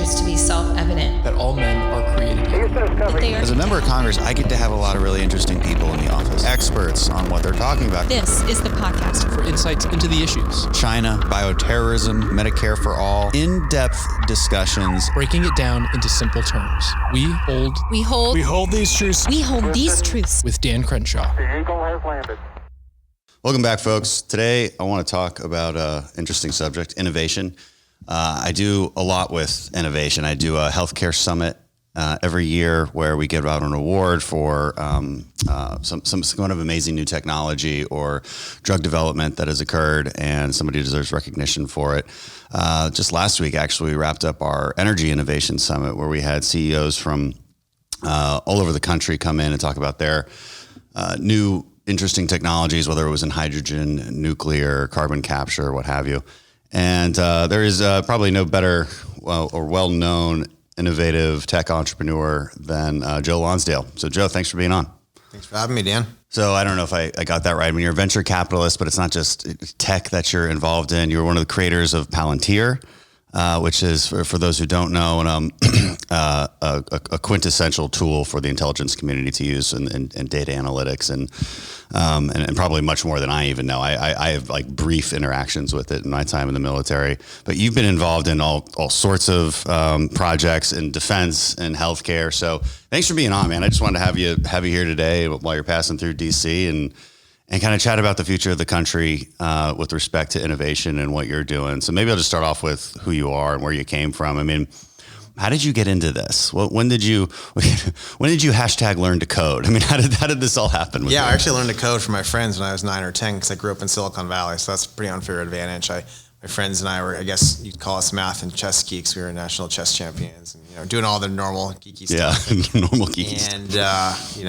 is to be self-evident that all men are created equal. As a member of Congress, I get to have a lot of really interesting people in the office, experts on what they're talking about. This is the podcast For insights into the issues. China, bioterrorism, Medicare for all, in-depth discussions. Breaking it down into simple terms. We hold these truths. We hold these truths with Dan Crenshaw. The Eagle has landed. Welcome back, folks. Today, I want to talk about an interesting subject, innovation. I do a lot with innovation. I do a healthcare summit every year where we give out an award for some kind of amazing new technology or drug development that has occurred, and somebody deserves recognition for it. Just last week, actually, we wrapped up our Energy Innovation Summit where we had CEOs from all over the country come in and talk about their new interesting technologies, whether it was in hydrogen, nuclear, carbon capture, what have you. And there is probably no better or well-known innovative tech entrepreneur than Joe Lonsdale. So Joe, thanks for being on. Thanks for having me, Dan. So I don't know if I got that right. I mean, you're a venture capitalist, but it's not just tech that you're involved in. You're one of the creators of Palantir, which is, for those who don't know, a quintessential tool for the intelligence community to use in data analytics and probably much more than I even know. I have like brief interactions with it in my time in the military, but you've been involved in all sorts of projects in defense and healthcare. So thanks for being on, man. I just wanted to have you here today while you're passing through DC and kind of chat about the future of the country with respect to innovation and what you're doing. So maybe I'll just start off with who you are and where you came from. I mean, how did you get into this? When did you #learn to code? I mean, how did this all happen? I actually learned to code from my friends when I was 9 or 10 because I grew up in Silicon Valley. So that's a pretty unfair advantage. My friends and I were, I guess you'd call us math and chess geeks. We were national chess champions and, doing all the normal geeky stuff. Yeah, normal geeky stuff. And,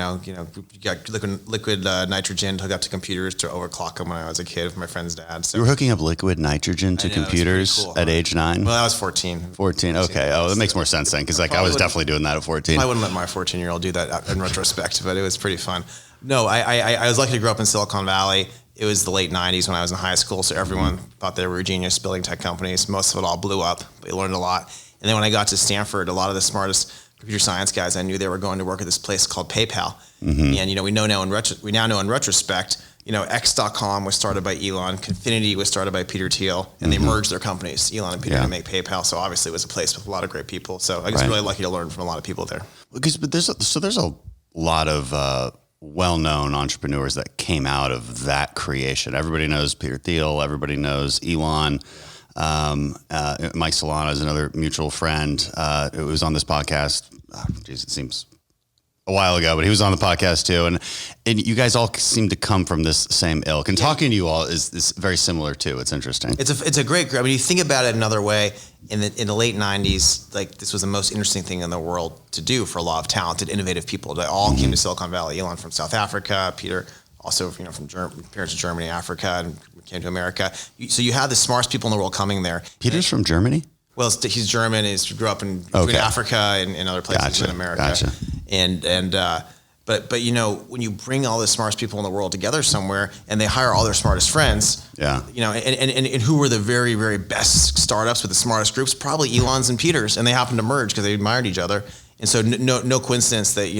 you got liquid nitrogen hooked up to computers to overclock them when I was a kid with my friend's dad. So you were hooking up liquid nitrogen to computers cool, at age 9? Well, I was 14. 14, okay. Oh, that makes more sense then, because I was definitely doing that at 14. I wouldn't let my 14-year-old do that in retrospect, but it was pretty fun. No, I was lucky to grow up in Silicon Valley. It was the late 90s when I was in high school, so everyone thought they were a genius building tech companies. Most of it all blew up. We learned a lot. And then when I got to Stanford, a lot of the smartest computer science guys I knew, they were going to work at this place called PayPal. Mm-hmm. And we now know in retrospect, X.com was started by Elon, Confinity was started by Peter Thiel, and they merged their companies, Elon and Peter, to make PayPal. So obviously it was a place with a lot of great people. So I was really lucky to learn from a lot of people there. But there's a lot of well-known entrepreneurs that came out of that creation. Everybody knows Peter Thiel. Everybody knows Elon. Mike Solana is another mutual friend who was on this podcast. It seems a while ago, but he was on the podcast too. And you guys all seem to come from this same ilk. And talking to you all is very similar too. It's interesting. It's a great. I mean, you think about it another way. In the late 90s, like this was the most interesting thing in the world to do for a lot of talented, innovative people. They all came to Silicon Valley. Elon from South Africa, Peter also from parents of Germany, Africa, and came to America. So you had the smartest people in the world coming there. Peter's from Germany? Well, he's German. He grew up in Africa and other places in America. Gotcha. But when you bring all the smartest people in the world together somewhere and they hire all their smartest friends, and who were the very, very best startups with the smartest groups? Probably Elon's and Peter's, and they happened to merge because they admired each other. And so no coincidence that,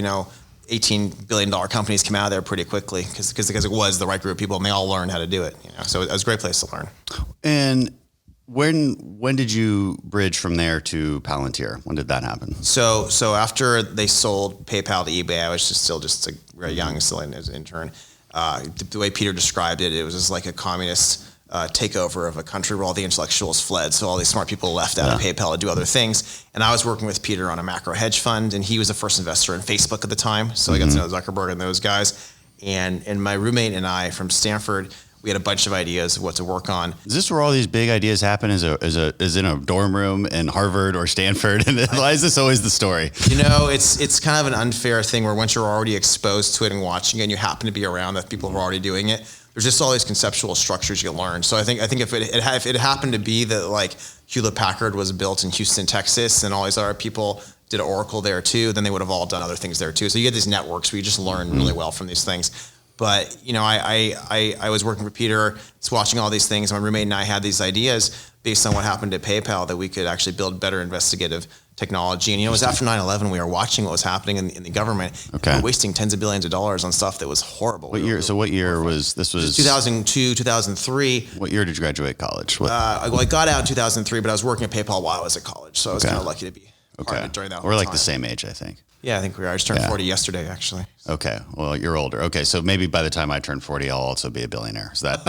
$18 billion companies came out of there pretty quickly because it was the right group of people and they all learned how to do it. So it was a great place to learn. And when did you bridge from there to Palantir? When did that happen? So after they sold PayPal to eBay, I was still very young, still as an intern. The way Peter described it, it was just like a communist takeover of a country where all the intellectuals fled. So all these smart people left out of PayPal to do other things. And I was working with Peter on a macro hedge fund, and he was the first investor in Facebook at the time. So I got to know Zuckerberg and those guys. And my roommate and I from Stanford, we had a bunch of ideas of what to work on. Is this where all these big ideas happen? Is in a dorm room in Harvard or Stanford? And why is this always the story? It's kind of an unfair thing where once you're already exposed to it and watching it, and you happen to be around that people who are already doing it, there's just all these conceptual structures you learn. So I think if it happened to be that like Hewlett Packard was built in Houston, Texas, and all these other people did Oracle there too, then they would have all done other things there too. So you get these networks where you just learn really well from these things. But, I was working for Peter, was watching all these things. My roommate and I had these ideas based on what happened at PayPal that we could actually build better investigative technology. And, it was after 9/11, we were watching what was happening in the government. Okay. And wasting tens of billions of dollars on stuff that was horrible. What year? So what year was this? Was 2002, 2003. What year did you graduate college? I got out in 2003, but I was working at PayPal while I was at college. So I was kind of lucky to be part of it during that whole We're like time. the same age, I think. Yeah, I think we are. I just turned 40 yesterday, actually. Okay. Well, you're older. Okay. So maybe by the time I turn 40, I'll also be a billionaire. Is that,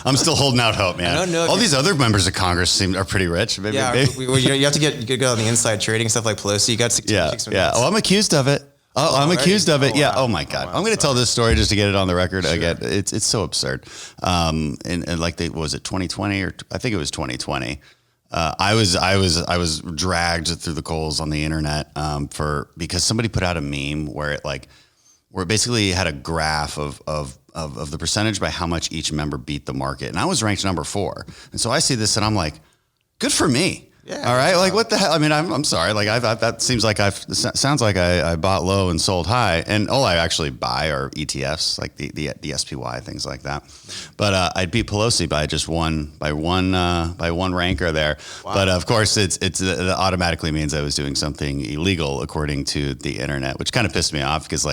I'm still holding out hope, man. I don't know. All these other members of Congress are pretty rich. Maybe, You have to go on the inside trading, stuff like Pelosi. You got 6 Yeah. Oh, I'm accused of it. I'm accused of it. Oh, Yeah. wow. Oh my God. Wow. I'm going to tell this story just to get it on the record. Sure. Again, it's so absurd. And like was it 2020 or I think it was 2020. I was dragged through the coals on the internet because somebody put out a meme where it basically had a graph of the percentage by how much each member beat the market, and I was ranked number 4, and so I see this and I'm like, good for me. Yeah. All right. Like what the hell? I mean, I'm sorry. Like that seems like sounds like I bought low and sold high, and all I actually buy are ETFs, like the SPY, things like that. But I beat Pelosi by just one ranker there. Wow. But of course, it automatically means I was doing something illegal according to the internet, which kind of pissed me off because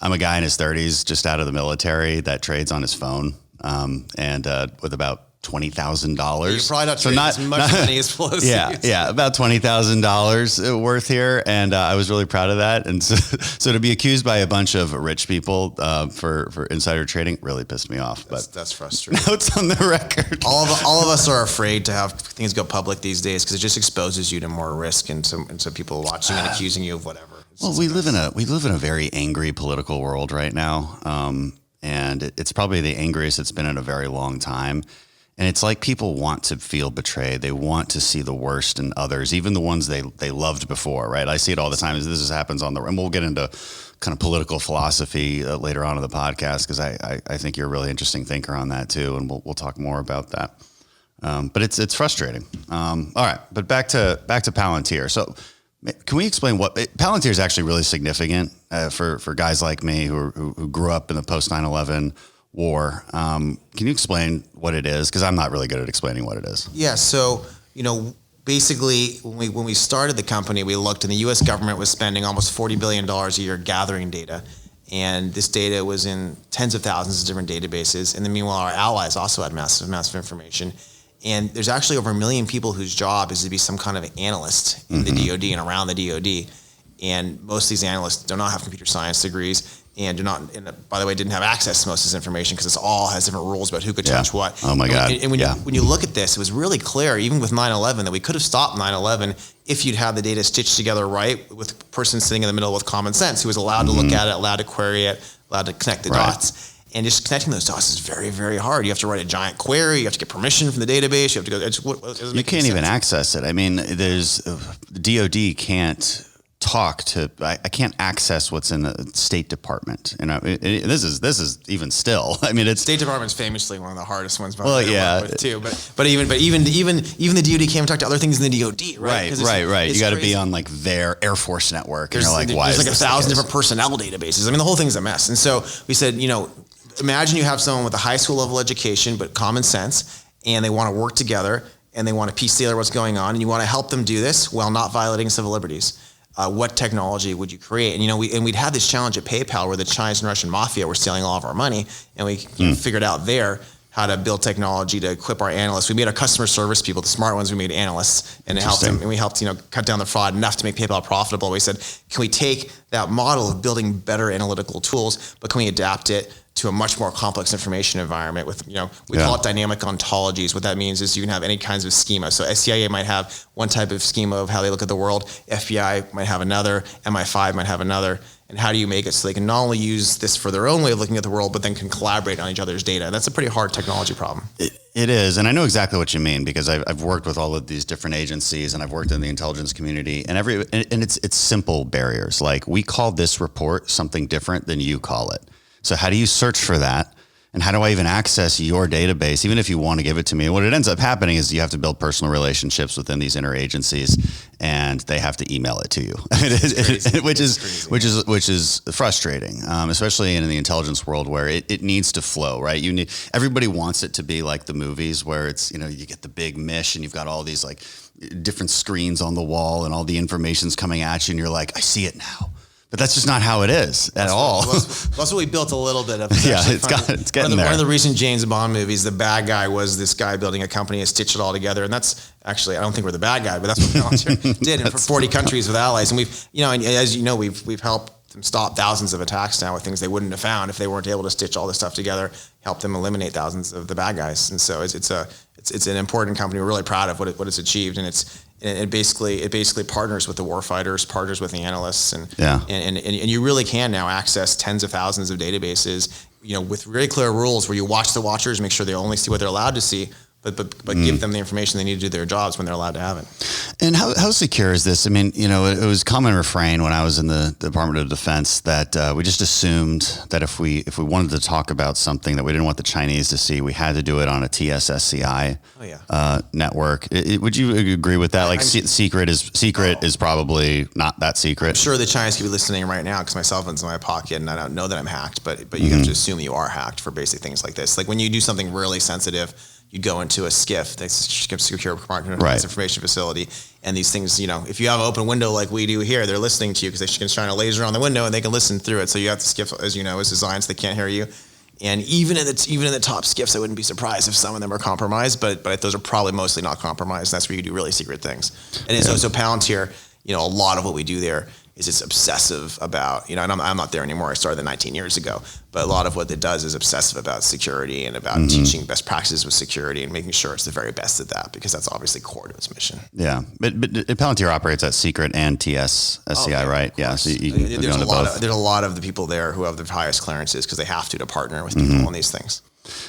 I'm a guy in his 30s, just out of the military, that trades on his phone, and with about $20,000. You're probably not trading as much money as Pelosi. Yeah, about $20,000 worth here, and I was really proud of that. And so to be accused by a bunch of rich people for insider trading really pissed me off. That's frustrating. Now it's on the record. All of us are afraid to have things go public these days because it just exposes you to more risk and so people watching and accusing you of whatever. Well, we live in a very angry political world right now, and it's probably the angriest it's been in a very long time. And it's like people want to feel betrayed. They want to see the worst in others, even the ones they loved before, right? I see it all the time. This happens and we'll get into kind of political philosophy later on in the podcast because I think you're a really interesting thinker on that too, and we'll talk more about that. But it's frustrating. All right, but back to Palantir. So can we explain what Palantir is actually really significant for guys like me who grew up in the post 9/11 war? Can you explain what it is? Because I'm not really good at explaining what it is. Yeah. So, basically when we started the company, we looked and the U.S. government was spending almost $40 billion a year gathering data. And this data was in tens of thousands of different databases. And then meanwhile, our allies also had massive information. And there's actually over 1 million people whose job is to be some kind of analyst in the DoD and around the DoD. And most of these analysts do not have computer science degrees and by the way, didn't have access to most of this information because this all has different rules about who could touch what. Oh my God. And when you look at this, it was really clear, even with 9/11, that we could have stopped 9/11 if you'd had the data stitched together right with a person sitting in the middle with common sense who was allowed to look at it, allowed to query it, allowed to connect the dots. And just connecting those dots is very, very hard. You have to write a giant query. You have to get permission from the database. You have to go. You can't even access it. I mean, the DoD can't talk to. I can't access what's in the State Department. This is even still. I mean, it's State Department's famously one of the hardest ones. Well, yeah, with too. But even the DoD can't talk to other things in the DoD, right? Right. You got to be on like their Air Force network. And you're like, why? There's like 1,000 different personnel databases. I mean, the whole thing's a mess. And so we said, imagine you have someone with a high school level education but common sense, and they want to work together and they want to piece together what's going on, and you want to help them do this while not violating civil liberties. What technology would you create? And we'd had this challenge at PayPal where the Chinese and Russian mafia were stealing all of our money, and we figured out there how to build technology to equip our analysts. We made our customer service people, the smart ones, we made analysts, and it helped them. And we helped cut down the fraud enough to make PayPal profitable. We said, can we take that model of building better analytical tools, but can we adapt it to a much more complex information environment with, we call it dynamic ontologies. What that means is you can have any kinds of schema. So CIA might have one type of schema of how they look at the world. FBI might have another. MI5 might have another. And how do you make it so they can not only use this for their own way of looking at the world, but then can collaborate on each other's data? And that's a pretty hard technology problem. It is. And I know exactly what you mean because I've worked with all of these different agencies and I've worked in the intelligence community and it's simple barriers. Like we call this report something different than you call it. So how do you search for that? And how do I even access your database, even if you want to give it to me? And what it ends up happening is you have to build personal relationships within these interagencies, and they have to email it to you, which is frustrating, especially in the intelligence world where it needs to flow, right? Everybody wants it to be like the movies where it's, you get the big mesh and you've got all these like different screens on the wall and all the information's coming at you and you're like, I see it now. But that's just not how it is at all. That's what we built a little bit of. It's getting there. One of the recent James Bond movies, the bad guy was this guy building a company and stitched it all together. And that's actually, I don't think we're the bad guy, but that's what Palantir did. And for 40 countries with allies. And we've, and as you know, we've helped them stop thousands of attacks now with things they wouldn't have found if they weren't able to stitch all this stuff together, help them eliminate thousands of the bad guys. And so it's an important company. We're really proud of what it's achieved. And it basically partners with the warfighters, partners with the analysts, and you really can now access tens of thousands of databases, with very clear rules where you watch the watchers, make sure they only see what they're allowed to see, but give them the information they need to do their jobs when they're allowed to have it. And how secure is this? I mean, it was common refrain when I was in the Department of Defense that we just assumed that if we wanted to talk about something that we didn't want the Chinese to see, we had to do it on a TSSCI network. Would you agree with that? Like secret is probably not that secret. I'm sure the Chinese could be listening right now because my cell phone's in my pocket and I don't know that I'm hacked, but you have to assume you are hacked for basic things like this. Like when you do something really sensitive, you go into a SCIF, the Secure Compartmentalized Information Facility, and these things, if you have an open window like we do here, they're listening to you because they can shine a laser on the window and they can listen through it. So you have the SCIF, as you know, is designed so they can't hear you. And even in the top SCIFs, I wouldn't be surprised if some of them are compromised, but those are probably mostly not compromised. That's where you do really secret things. And so Palantir, a lot of what we do there is it's obsessive about, and I'm not there anymore. I started 19 years ago, but a lot of what it does is obsessive about security and about teaching best practices with security and making sure it's the very best at that, because that's obviously core to its mission. Yeah, but Palantir operates at secret and TSSCI, right? Yeah, so there's a lot of the people there who have the highest clearances because they have to partner with people on these things.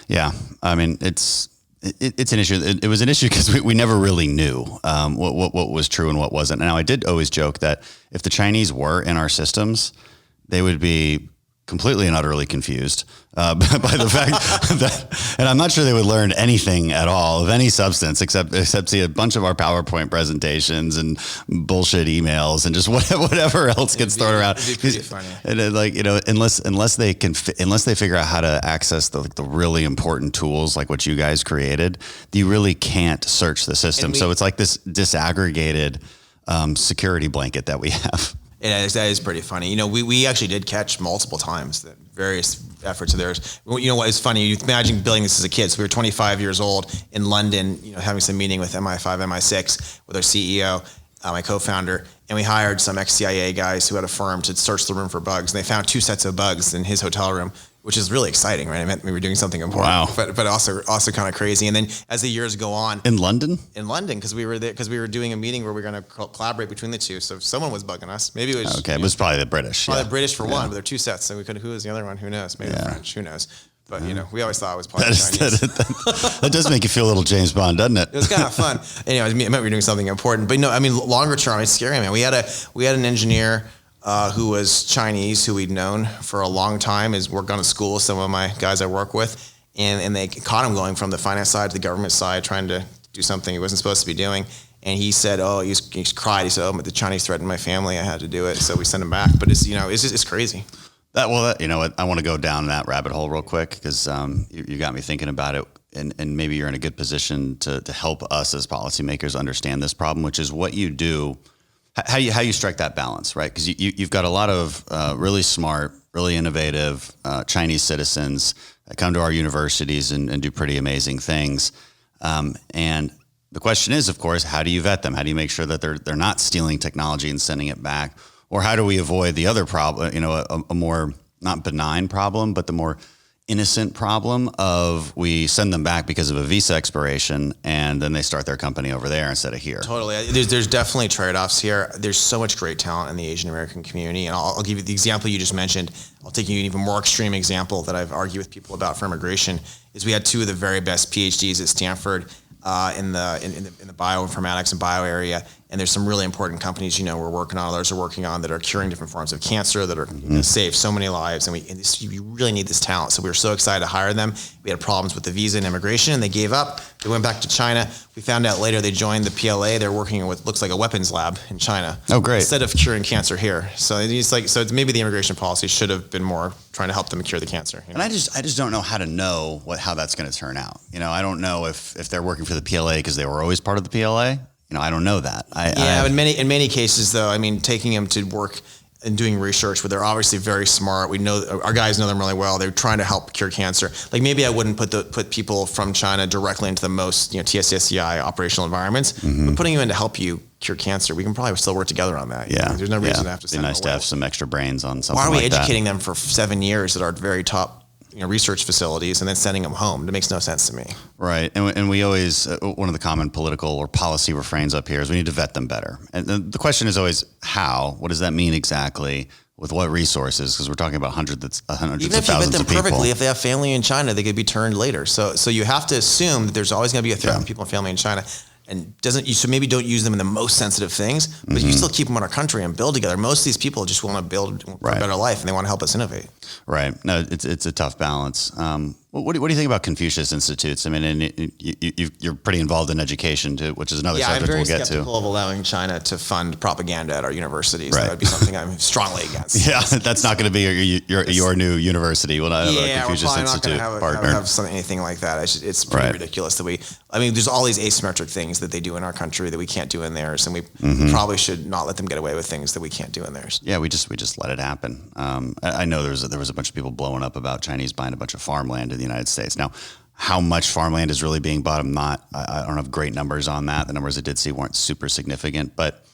Yeah, I mean it's an issue. It was an issue because we never really knew what was true and what wasn't. Now, I did always joke that if the Chinese were in our systems, they would be completely and utterly confused by the fact that, and I'm not sure they would learn anything at all of any substance except see a bunch of our PowerPoint presentations and bullshit emails and just whatever else gets thrown around. It'd be pretty funny. And unless they figure out how to access the really important tools like what you guys created, you really can't search the system. So it's like this disaggregated security blanket that we have. That is pretty funny. We actually did catch multiple times the various efforts of theirs. What is funny, you imagine building this as a kid. So we were 25 years old in London, having some meeting with MI5, MI6 with our CEO, my co-founder, and we hired some ex-CIA guys who had a firm to search the room for bugs. And they found 2 sets of bugs in his hotel room, which is really exciting, right? It meant we were doing something important, but also kind of crazy. And then as the years go on, in London, because we were there, because we were doing a meeting where we were going to collaborate between the two. So if someone was bugging us, maybe it was it was probably the British. Probably the British for one, but there are 2 sets, so we could. Who was the other one? Who knows? Maybe the French. Who knows? But we always thought it was probably Chinese. That does make you feel a little James Bond, doesn't it? It was kind of fun. Anyways, it meant we were doing something important. But longer term, it's scary, man. We had an engineer who was Chinese, who we'd known for a long time, has worked on a school with some of my guys I work with, and they caught him going from the finance side to the government side, trying to do something he wasn't supposed to be doing. And he said, he cried. He said, the Chinese threatened my family. I had to do it. So we sent him back. But it's crazy. I want to go down that rabbit hole real quick because you got me thinking about it, and maybe you're in a good position to help us as policymakers understand this problem, which is what you do, how you strike that balance, right? Because you've got a lot of really smart, really innovative Chinese citizens that come to our universities and do pretty amazing things, and the question is, of course, how do you vet them? How do you make sure that they're not stealing technology and sending it back? Or how do we avoid the other problem, a more not benign problem, but the more innocent problem of we send them back because of a visa expiration and then they start their company over there instead of here? Totally. There's definitely trade-offs here. There's so much great talent in the Asian American community. And I'll give you the example you just mentioned. I'll take you an even more extreme example that I've argued with people about for immigration is we had 2 of the very best PhDs at Stanford in the bioinformatics and bio area, And there's some really important companies, we're working on, others are working on, that are curing different forms of cancer, that are going to save so many lives. And you really need this talent. So we were so excited to hire them. We had problems with the visa and immigration, and they gave up. They went back to China. We found out later they joined the PLA. They're working with looks like a weapons lab in China. Oh, great. Instead of curing cancer here. So it's maybe the immigration policy should have been more trying to help them cure the cancer. And I just don't know how to know how that's going to turn out. I don't know if they're working for the PLA because they were always part of the PLA. I don't know that. In many cases, though, taking them to work and doing research where they're obviously very smart. We know our guys know them really well. They're trying to help cure cancer. Like maybe I wouldn't put people from China directly into the most TSSCI operational environments, but putting them in to help you cure cancer, we can probably still work together on that. Yeah, there's no reason to have to send them away. It'd be nice to have some extra brains on something. Why are we like educating them for 7 years at our very top research facilities and then sending them home? That makes no sense to me. Right. And we always, one of the common political or policy refrains up here is we need to vet them better. And the question is always how? What does that mean exactly? With what resources? Because we're talking about hundreds of thousands of people. Even if you vet them perfectly, if they have family in China, they could be turned later. So you have to assume that there's always going to be a threat to people and family in China. And so maybe don't use them in the most sensitive things, but you still keep them in our country and build together. Most of these people just want to build a better life, and they want to help us innovate. Right. No, it's a tough balance. What do you think about Confucius Institutes? And you're pretty involved in education too, which is another subject we'll get to. I'm very skeptical of allowing China to fund propaganda at our universities. Right. That would be something I'm strongly against. Yeah, that's not going to be your new university. We'll not have a Confucius Institute partner. Have anything like that. It's pretty ridiculous that there's all these asymmetric things that they do in our country that we can't do in theirs, and we probably should not let them get away with things that we can't do in theirs. Yeah, we just let it happen. I know there was a bunch of people blowing up about Chinese buying a bunch of farmland in the United States. Now, how much farmland is really being bought? I don't have great numbers on that. The numbers I did see weren't super significant, but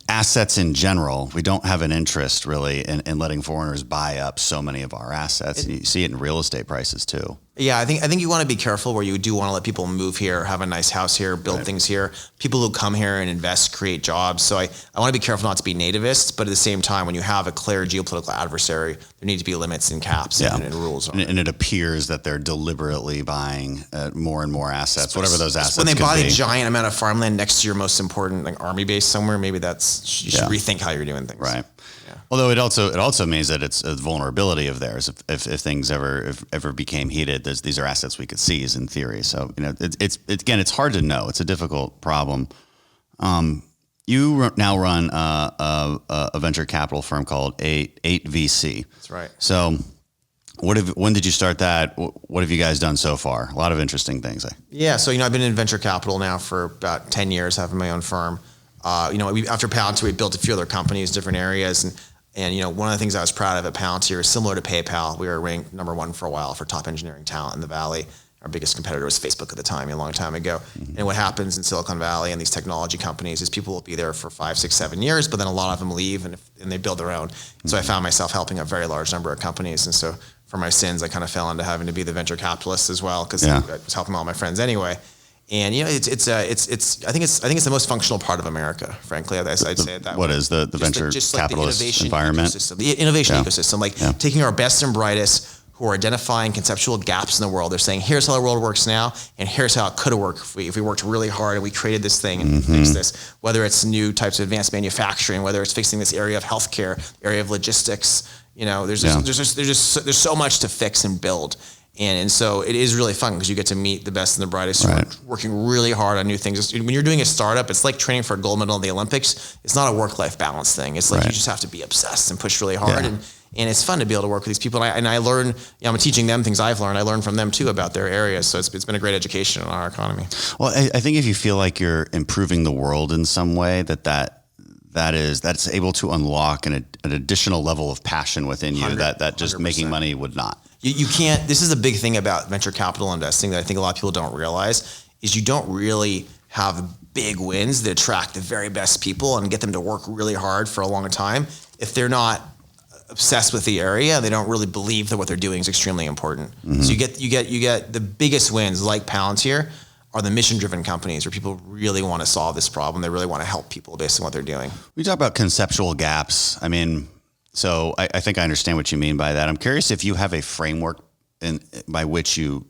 assets in general, we don't have an interest really in letting foreigners buy up so many of our assets. You see it in real estate prices too. Yeah, I think you want to be careful where you do want to let people move here, have a nice house here, build things here. People who come here and invest create jobs. So I want to be careful not to be nativist, but at the same time, when you have a clear geopolitical adversary, there need to be limits and caps and rules. And it appears that they're deliberately buying more and more assets, whatever those assets when they could buy be. the giant amount of farmland next to your most important army base somewhere, maybe you should rethink how you're doing things. Right. Yeah. Although it also means that it's a vulnerability of theirs. If things ever became heated, these are assets we could seize in theory. So it's hard to know. It's a difficult problem. You now run a venture capital firm called 8VC. That's right. So when did you start that? What have you guys done so far? A lot of interesting things. Yeah. So I've been in venture capital now for about 10 years, having my own firm. After Palantir, we built a few other companies, different areas. And one of the things I was proud of at Palantir is similar to PayPal. We were ranked number one for a while for top engineering talent in the Valley. Our biggest competitor was Facebook at the time, a long time ago. Mm-hmm. And what happens in Silicon Valley and these technology companies is people will be there for 5, 6, 7 years, but then a lot of them leave and they build their own. Mm-hmm. So I found myself helping a very large number of companies. And so for my sins, I kind of fell into having to be the venture capitalist as well, because I was helping all my friends anyway. And I think it's the most functional part of America, frankly. I'd say it that way. What is the venture capitalist environment? The innovation ecosystem, taking our best and brightest who are identifying conceptual gaps in the world. They're saying, here's how the world works now, and here's how it could have worked if we worked really hard and we created this thing and fixed this. Whether it's new types of advanced manufacturing, whether it's fixing this area of healthcare, area of logistics, there's so much to fix and build. And so it is really fun because you get to meet the best and the brightest who are working really hard on new things. When you're doing a startup, it's like training for a gold medal in the Olympics. It's not a work-life balance thing. It's like you just have to be obsessed and push really hard. And it's fun to be able to work with these people. And I learn, I'm teaching them things I've learned. I learn from them too about their areas. So it's been a great education in our economy. Well, I think if you feel like you're improving the world in some way, that's able to unlock an additional level of passion within you that just 100%. Making money would not. You can't, this is a big thing about venture capital investing that I think a lot of people don't realize, is you don't really have big wins that attract the very best people and get them to work really hard for a long time. If they're not obsessed with the area, they don't really believe that what they're doing is extremely important. Mm-hmm. So you get the biggest wins like Palantir are the mission-driven companies where people really want to solve this problem. They really want to help people based on what they're doing. We talk about conceptual gaps. So I think I understand what you mean by that. I'm curious if you have a framework by which you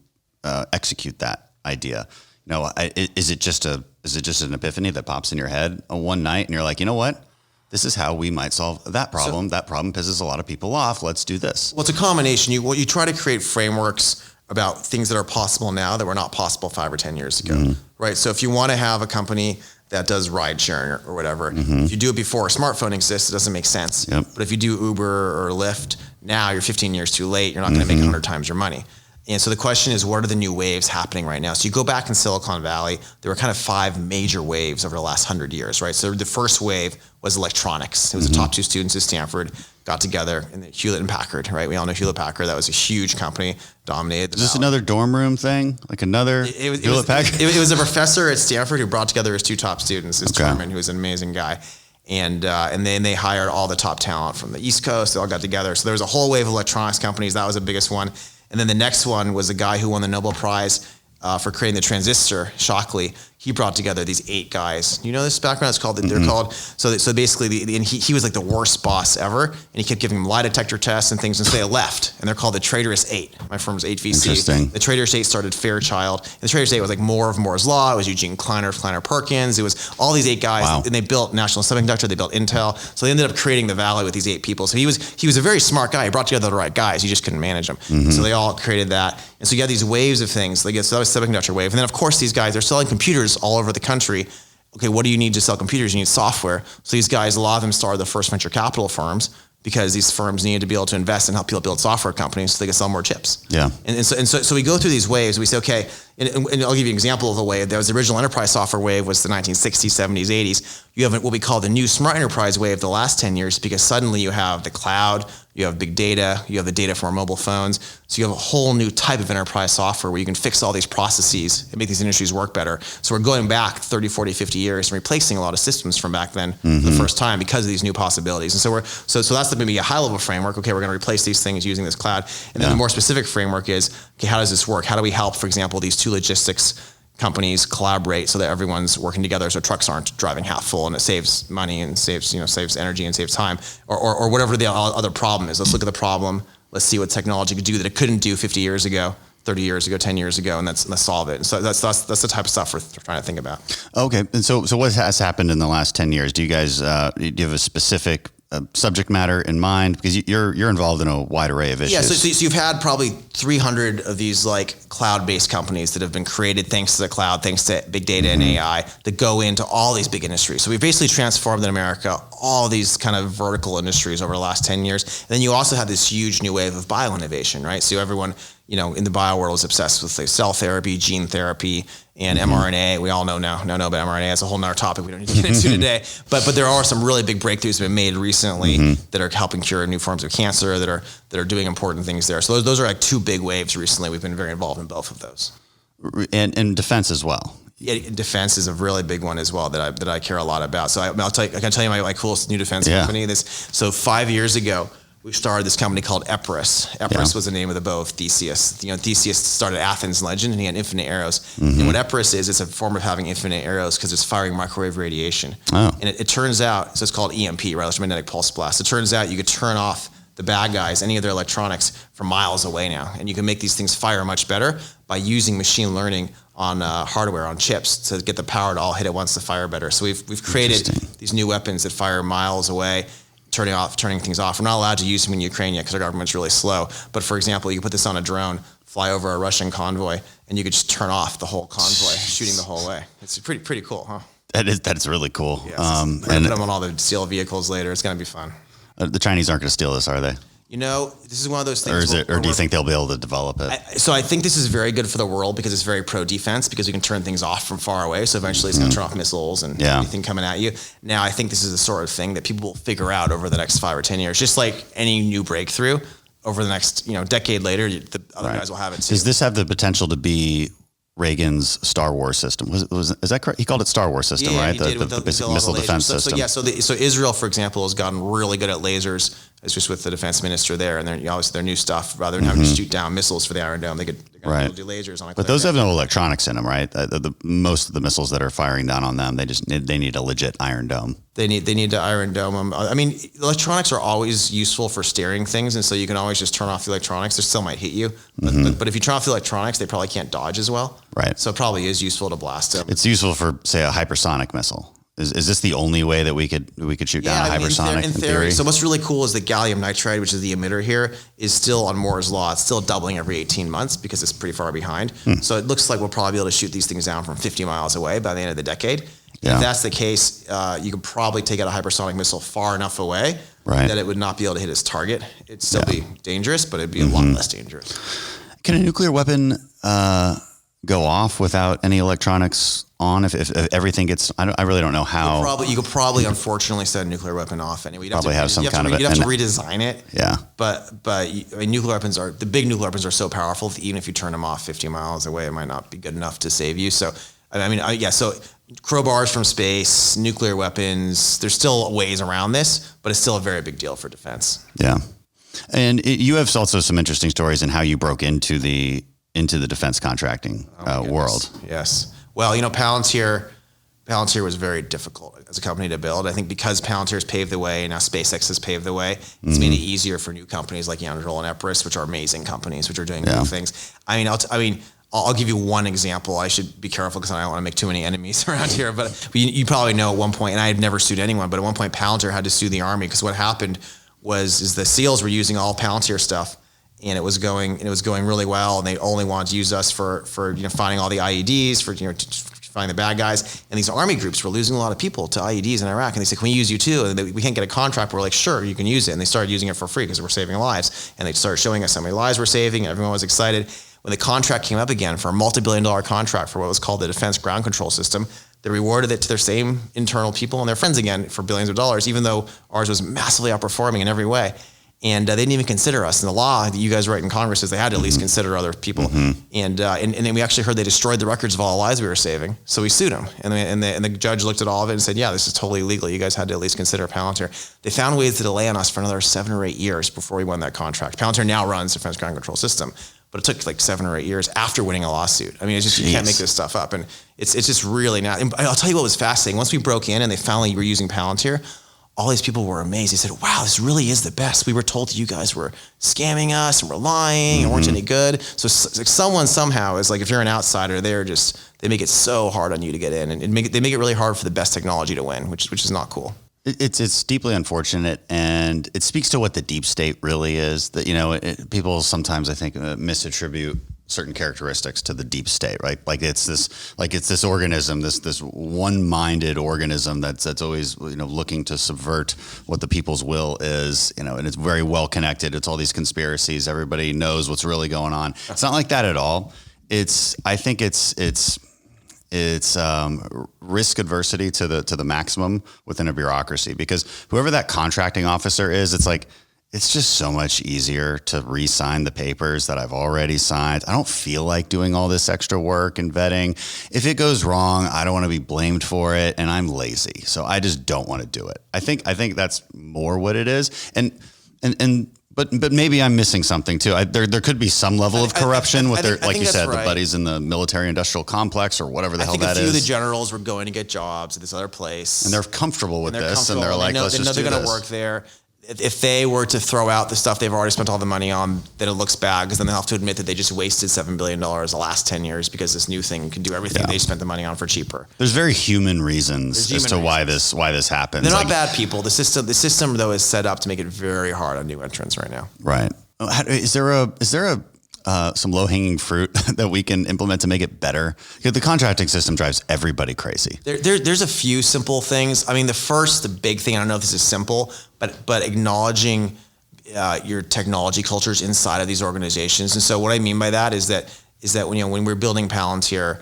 execute that idea. Is it just a Is it just an epiphany that pops in your head one night and you're like, you know what? This is how we might solve that problem. That problem pisses a lot of people off. Let's do this. Well, it's a combination. You try to create frameworks about things that are possible now that were not possible 5 or 10 years ago, right? So if you want to have a company that does ride sharing or whatever, if you do it before a smartphone exists, it doesn't make sense. Yep. But if you do Uber or Lyft, now you're 15 years too late. You're not going to make 100 times your money. And so the question is, what are the new waves happening right now? So you go back in Silicon Valley, there were kind of 5 major waves over the last 100 years, right? So the first wave was electronics. It was the top 2 students at Stanford got together, and Hewlett and Packard, right? We all know Hewlett Packard. That was a huge company, dominated the Is this valley. another dorm room thing? Like another Hewlett Packard? It was a professor at Stanford who brought together his 2 top students, his Truman, who was an amazing guy. And then they hired all the top talent from the East Coast. They all got together. So there was a whole wave of electronics companies. That was the biggest one. And then the next one was a guy who won the Nobel Prize for creating the transistor, Shockley. He brought together these 8 guys. You know this background? It's called, they're called, so basically, and he was like the worst boss ever, and he kept giving them lie detector tests and things, and so they left, and they're called the Traitorous 8. My firm's 8VC. Interesting. The Traitorous 8 started Fairchild, and the Traitorous 8 was like more of Moore's Law. It was Eugene Kleiner of Kleiner Perkins. It was all these 8 guys, and they built National Semiconductor, they built Intel, so they ended up creating the Valley with these 8 people. So he was a very smart guy. He brought together the right guys. You just couldn't manage them. So they all created that. And so you had these waves of things. So that was semiconductor wave. And then of course these guys, they're selling computers all over the country. Okay, what do you need to sell computers? You need software. So these guys, a lot of them started the first venture capital firms because these firms needed to be able to invest and help people build software companies so they could sell more chips. Yeah. And so we go through these waves. We say, okay, and I'll give you an example of a wave. There was the original enterprise software wave was the 1960s, 70s, 80s. You have what we call the new smart enterprise wave the last 10 years because suddenly you have the cloud, you have big data, you have the data from our mobile phones. So you have a whole new type of enterprise software where you can fix all these processes and make these industries work better. So we're going back 30, 40, 50 years and replacing a lot of systems from back then for the first time because of these new possibilities. And so that's maybe a high level framework. Okay, we're going to replace these things using this cloud. And then the more specific framework is, okay, how does this work? How do we help, for example, these 2 logistics companies collaborate so that everyone's working together so trucks aren't driving half full and it saves money and saves energy and saves time or whatever the other problem is. Let's look at the problem. Let's see what technology could do that it couldn't do 50 years ago, 30 years ago, 10 years ago, and let's solve it. And so that's the type of stuff we're trying to think about. Okay. And so what has happened in the last 10 years? Do you guys, do you have a specific subject matter in mind? Because you're involved in a wide array of issues. Yeah, so you've had probably 300 of these like cloud-based companies that have been created thanks to the cloud, thanks to big data and AI that go into all these big industries. So we've basically transformed in America all these kind of vertical industries over the last 10 years. And then you also have this huge new wave of bioinnovation, right? So everyone, in the bio world is obsessed with like cell therapy, gene therapy, and mRNA. We all know about mRNA. That's a whole nother topic we don't need to get into today. But there are some really big breakthroughs that have been made recently that are helping cure new forms of cancer, that are doing important things there. So those are like 2 big waves recently. We've been very involved in both of those. And defense as well. Yeah, defense is a really big one as well that I care a lot about. So I can tell you my coolest new defense company. So 5 years ago, we started this company called Epirus. Epirus was the name of the bow of Theseus. Theseus started Athens legend, and he had infinite arrows. And what Epirus is, it's a form of having infinite arrows because it's firing microwave radiation. Oh. And it turns out, so it's called EMP, right? Electromagnetic pulse blast. It turns out you could turn off the bad guys, any of their electronics, from miles away now. And you can make these things fire much better by using machine learning on hardware, on chips, to get the power to all hit at once to fire better. So we've created these new weapons that fire miles away, turning things off. We're not allowed to use them in Ukraine yet because our government's really slow. But for example, you could put this on a drone, fly over a Russian convoy, and you could just turn off the whole convoy, shooting the whole way. It's pretty cool, huh? That's really cool. Yeah, we're gonna put them on all the SEAL vehicles later. It's gonna be fun. The Chinese aren't going to steal this, are they? This is one of those things. Or do you think they'll be able to develop it? So I think this is very good for the world because it's very pro-defense because we can turn things off from far away. So eventually it's going to turn off missiles and anything coming at you. Now I think this is the sort of thing that people will figure out over the next 5 or 10 years. Just like any new breakthrough, over the next decade later, the other guys will have it too. Does this have the potential to be Reagan's Star Wars system? Is that correct? He called it Star Wars system, right? The basic missile defense system. So Israel, for example, has gotten really good at lasers was just with the defense minister there, and obviously their new stuff. Rather than having to shoot down missiles for the Iron Dome, they're going to do lasers on it. But those have no electronics in them, right? Most of the missiles that are firing down on them, they need a legit Iron Dome. They need to Iron Dome them. I mean, electronics are always useful for steering things, and so you can always just turn off the electronics. They still might hit you, but if you turn off the electronics, they probably can't dodge as well. Right. So it probably is useful to blast them. It's useful for, say, a hypersonic missile. Is this the only way that we could shoot down a hypersonic in theory? So what's really cool is the gallium nitride, which is the emitter here, is still on Moore's law. It's still doubling every 18 months because it's pretty far behind. So it looks like we'll probably be able to shoot these things down from 50 miles away by the end of the decade. Yeah. If that's the case, you could probably take out a hypersonic missile far enough away that it would not be able to hit its target. It'd still be dangerous, but it'd be a lot less dangerous. Can a nuclear weapon go off without any electronics on? If everything gets, I really don't know how. You could probably unfortunately set a nuclear weapon off anyway. You'd probably have some kind of. You'd have to redesign it. Yeah. But I mean, nuclear weapons the big nuclear weapons are so powerful that even if you turn them off 50 miles away, it might not be good enough to save you. So so crowbars from space, nuclear weapons. There's still ways around this, but it's still a very big deal for defense. Yeah. And you have also some interesting stories in how you broke into the defense contracting world. Yes. Well, Palantir was very difficult as a company to build. I think because Palantir's paved the way and now SpaceX has paved the way, it's made it easier for new companies like Yandril and Epirus, which are amazing companies, which are doing cool things. I'll give you one example. I should be careful because I don't want to make too many enemies around here. But you probably know at one point, and I had never sued anyone, but at one point Palantir had to sue the Army because what happened was the SEALs were using all Palantir stuff. And it was going really well, and they only wanted to use us for finding all the IEDs, for finding the bad guys. And these army groups were losing a lot of people to IEDs in Iraq, and they said, "Can we use you too?" And we can't get a contract. We're like, "Sure, you can use it." And they started using it for free because we're saving lives. And they started showing us how many lives we're saving. And everyone was excited. When the contract came up again for a multi-billion-dollar contract for what was called the Defense Ground Control System, they rewarded it to their same internal people and their friends again for billions of dollars, even though ours was massively outperforming in every way. And they didn't even consider us. And the law that you guys write in Congress is they had to at least consider other people. And then we actually heard they destroyed the records of all the lives we were saving. So we sued them. And the judge looked at all of it and said, yeah, this is totally illegal. You guys had to at least consider Palantir. They found ways to delay on us for another 7 or 8 years before we won that contract. Palantir now runs the Defense Ground Control System, but it took like 7 or 8 years after winning a lawsuit. I mean, it's just, you can't make this stuff up. And it's just really not. And I'll tell you what was fascinating. Once we broke in and they finally were using Palantir, all these people were amazed. They said, wow, this really is the best. We were told that you guys were scamming us and were lying and weren't any good. So someone somehow is like, if you're an outsider, they make it so hard on you to get in, and they make it really hard for the best technology to win, which is not cool. It's deeply unfortunate, and it speaks to what the deep state really is. That people sometimes, I think, misattribute certain characteristics to the deep state, right? Like it's this organism, this one-minded organism that's always looking to subvert what the people's will is, and it's very well connected. It's all these conspiracies. Everybody knows what's really going on. It's not like that at all. I think it's risk adversity to the maximum within a bureaucracy, because whoever that contracting officer is, it's just so much easier to re-sign the papers that I've already signed. I don't feel like doing all this extra work and vetting. If it goes wrong, I don't want to be blamed for it, and I'm lazy, so I just don't want to do it. I think that's more what it is, but maybe I'm missing something too. There could be some level of corruption with their, like you said, the buddies in the military-industrial complex or whatever the hell that is. I think a few of the generals were going to get jobs at this other place, and they're comfortable with this, and they're like, let's just do this. They're going to work there. If they were to throw out the stuff they've already spent all the money on, then it looks bad, because then they'll have to admit that they just wasted $7 billion the last 10 years because this new thing can do everything they spent the money on for cheaper. There's very human reasons as to why this happens. They're not bad people. The system though is set up to make it very hard on new entrants right now. Right. Is there some low-hanging fruit that we can implement to make it better? Because the contracting system drives everybody crazy. There's a few simple things. I mean, the big thing, I don't know if this is simple, but acknowledging your technology cultures inside of these organizations. And so what I mean by that is that when we're building Palantir,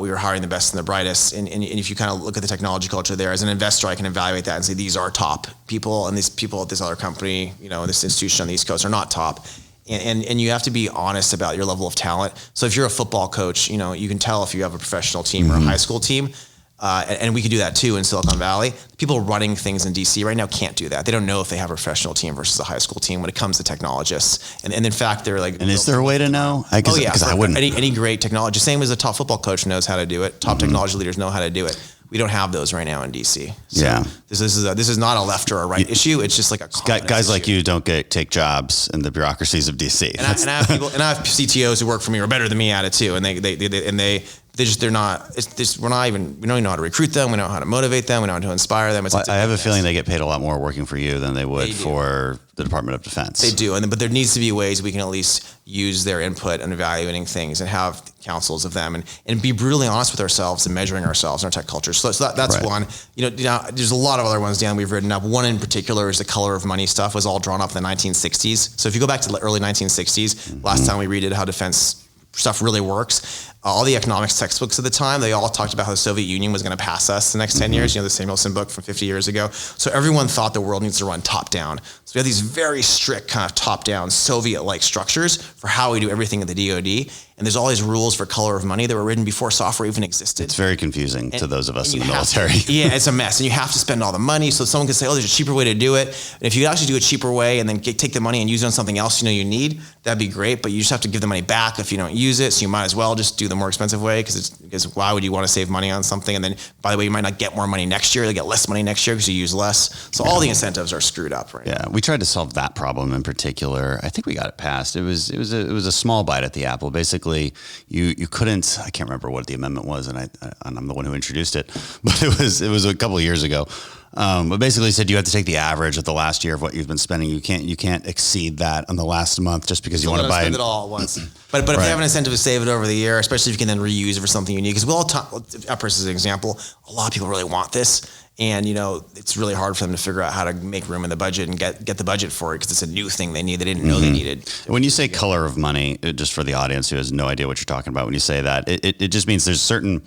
we were hiring the best and the brightest. And if you kind of look at the technology culture there, as an investor, I can evaluate that and say, these are top people, and these people at this other company, this institution on the East Coast are not top. And you have to be honest about your level of talent. So if you're a football coach, you can tell if you have a professional team or a high school team. And we could do that too in Silicon Valley. People running things in DC right now can't do that. They don't know if they have a professional team versus a high school team when it comes to technologists. And in fact, they're like. And is there a way to know? Because I wouldn't. Any great technology, same as a top football coach knows how to do it. Top technology leaders know how to do it. We don't have those right now in DC. So this is not a left or a right issue. It's just like a guys like you don't take jobs in the bureaucracies of DC. And I have people, and I have CTOs who work for me who are better than me at it too. And we don't even know how to recruit them. We don't know how to motivate them. We don't know how to inspire them. I have a feeling they get paid a lot more working for you than they would for the Department of Defense. They do. But there needs to be ways we can at least use their input in evaluating things and have councils of them and be brutally honest with ourselves and measuring ourselves in our tech culture. So that's right. One. There's a lot of other ones, Dan, we've written up. One in particular is the color of money stuff was all drawn up in the 1960s. So if you go back to the early 1960s, last time we redid how defense stuff really works. All the economics textbooks at the time, they all talked about how the Soviet Union was going to pass us the next 10 years, the Samuelson book from 50 years ago. So everyone thought the world needs to run top down. So we have these very strict kind of top down Soviet-like structures for how we do everything in the DoD. And there's all these rules for color of money that were written before software even existed. It's very confusing to those of us in the military. It's a mess. And you have to spend all the money. So someone can say, there's a cheaper way to do it. And if you actually do a cheaper way and then take the money and use it on something else you need, that'd be great. But you just have to give the money back if you don't use it. So you might as well just do the more expensive way because why would you want to save money on something? And then, by the way, you might not get more money next year. You'll get less money next year because you use less. So all the incentives are screwed up right now. We tried to solve that problem in particular. I think we got it passed. It was a small bite at the apple. Basically, you couldn't. I can't remember what the amendment was, and I'm the one who introduced it. But it was a couple of years ago. But basically said you have to take the average of the last year of what you've been spending. You can't exceed that on the last month just because you want to buy it all at once. But if you have an incentive to save it over the year, especially if you can then reuse it for something unique, because Uppers is an example. A lot of people really want this. And, it's really hard for them to figure out how to make room in the budget and get the budget for it because it's a new thing they need. They didn't know they needed. When you say color of money, just for the audience who has no idea what you're talking about, when you say that, it just means there's certain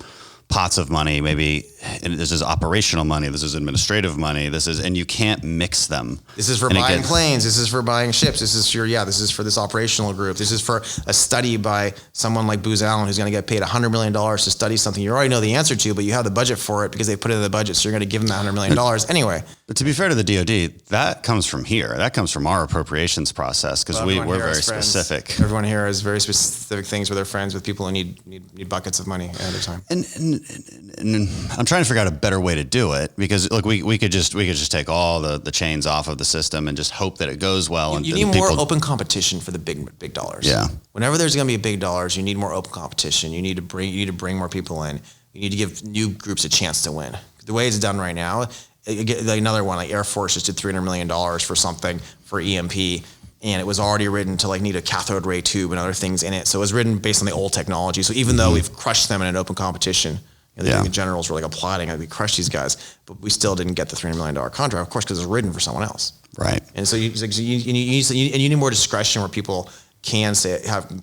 pots of money, maybe this is operational money, this is administrative money, and you can't mix them. This is for buying planes, this is for buying ships, this is for this operational group, this is for a study by someone like Booz Allen who's going to get paid $100 million to study something you already know the answer to, but you have the budget for it because they put it in the budget, so you're going to give them that $100 million anyway. But to be fair to the DoD, that comes from here. That comes from our appropriations process because we're very specific. Everyone here has very specific things where they're friends with people who need buckets of money ahead of time. And I'm trying to figure out a better way to do it because look, we could just take all the chains off of the system and just hope that it goes well. You need more open competition for the big dollars. Yeah. Whenever there's going to be big dollars, you need more open competition. You need to bring more people in. You need to give new groups a chance to win. The way it's done right now, another one like Air Force just did $300 million for something for EMP. And it was already written to need a cathode ray tube and other things in it. So it was written based on the old technology. So even though we've crushed them in an open competition, the generals were applauding, we crushed these guys, but we still didn't get the $300 million contract, of course, because it was written for someone else. Right. And so you need more discretion where people can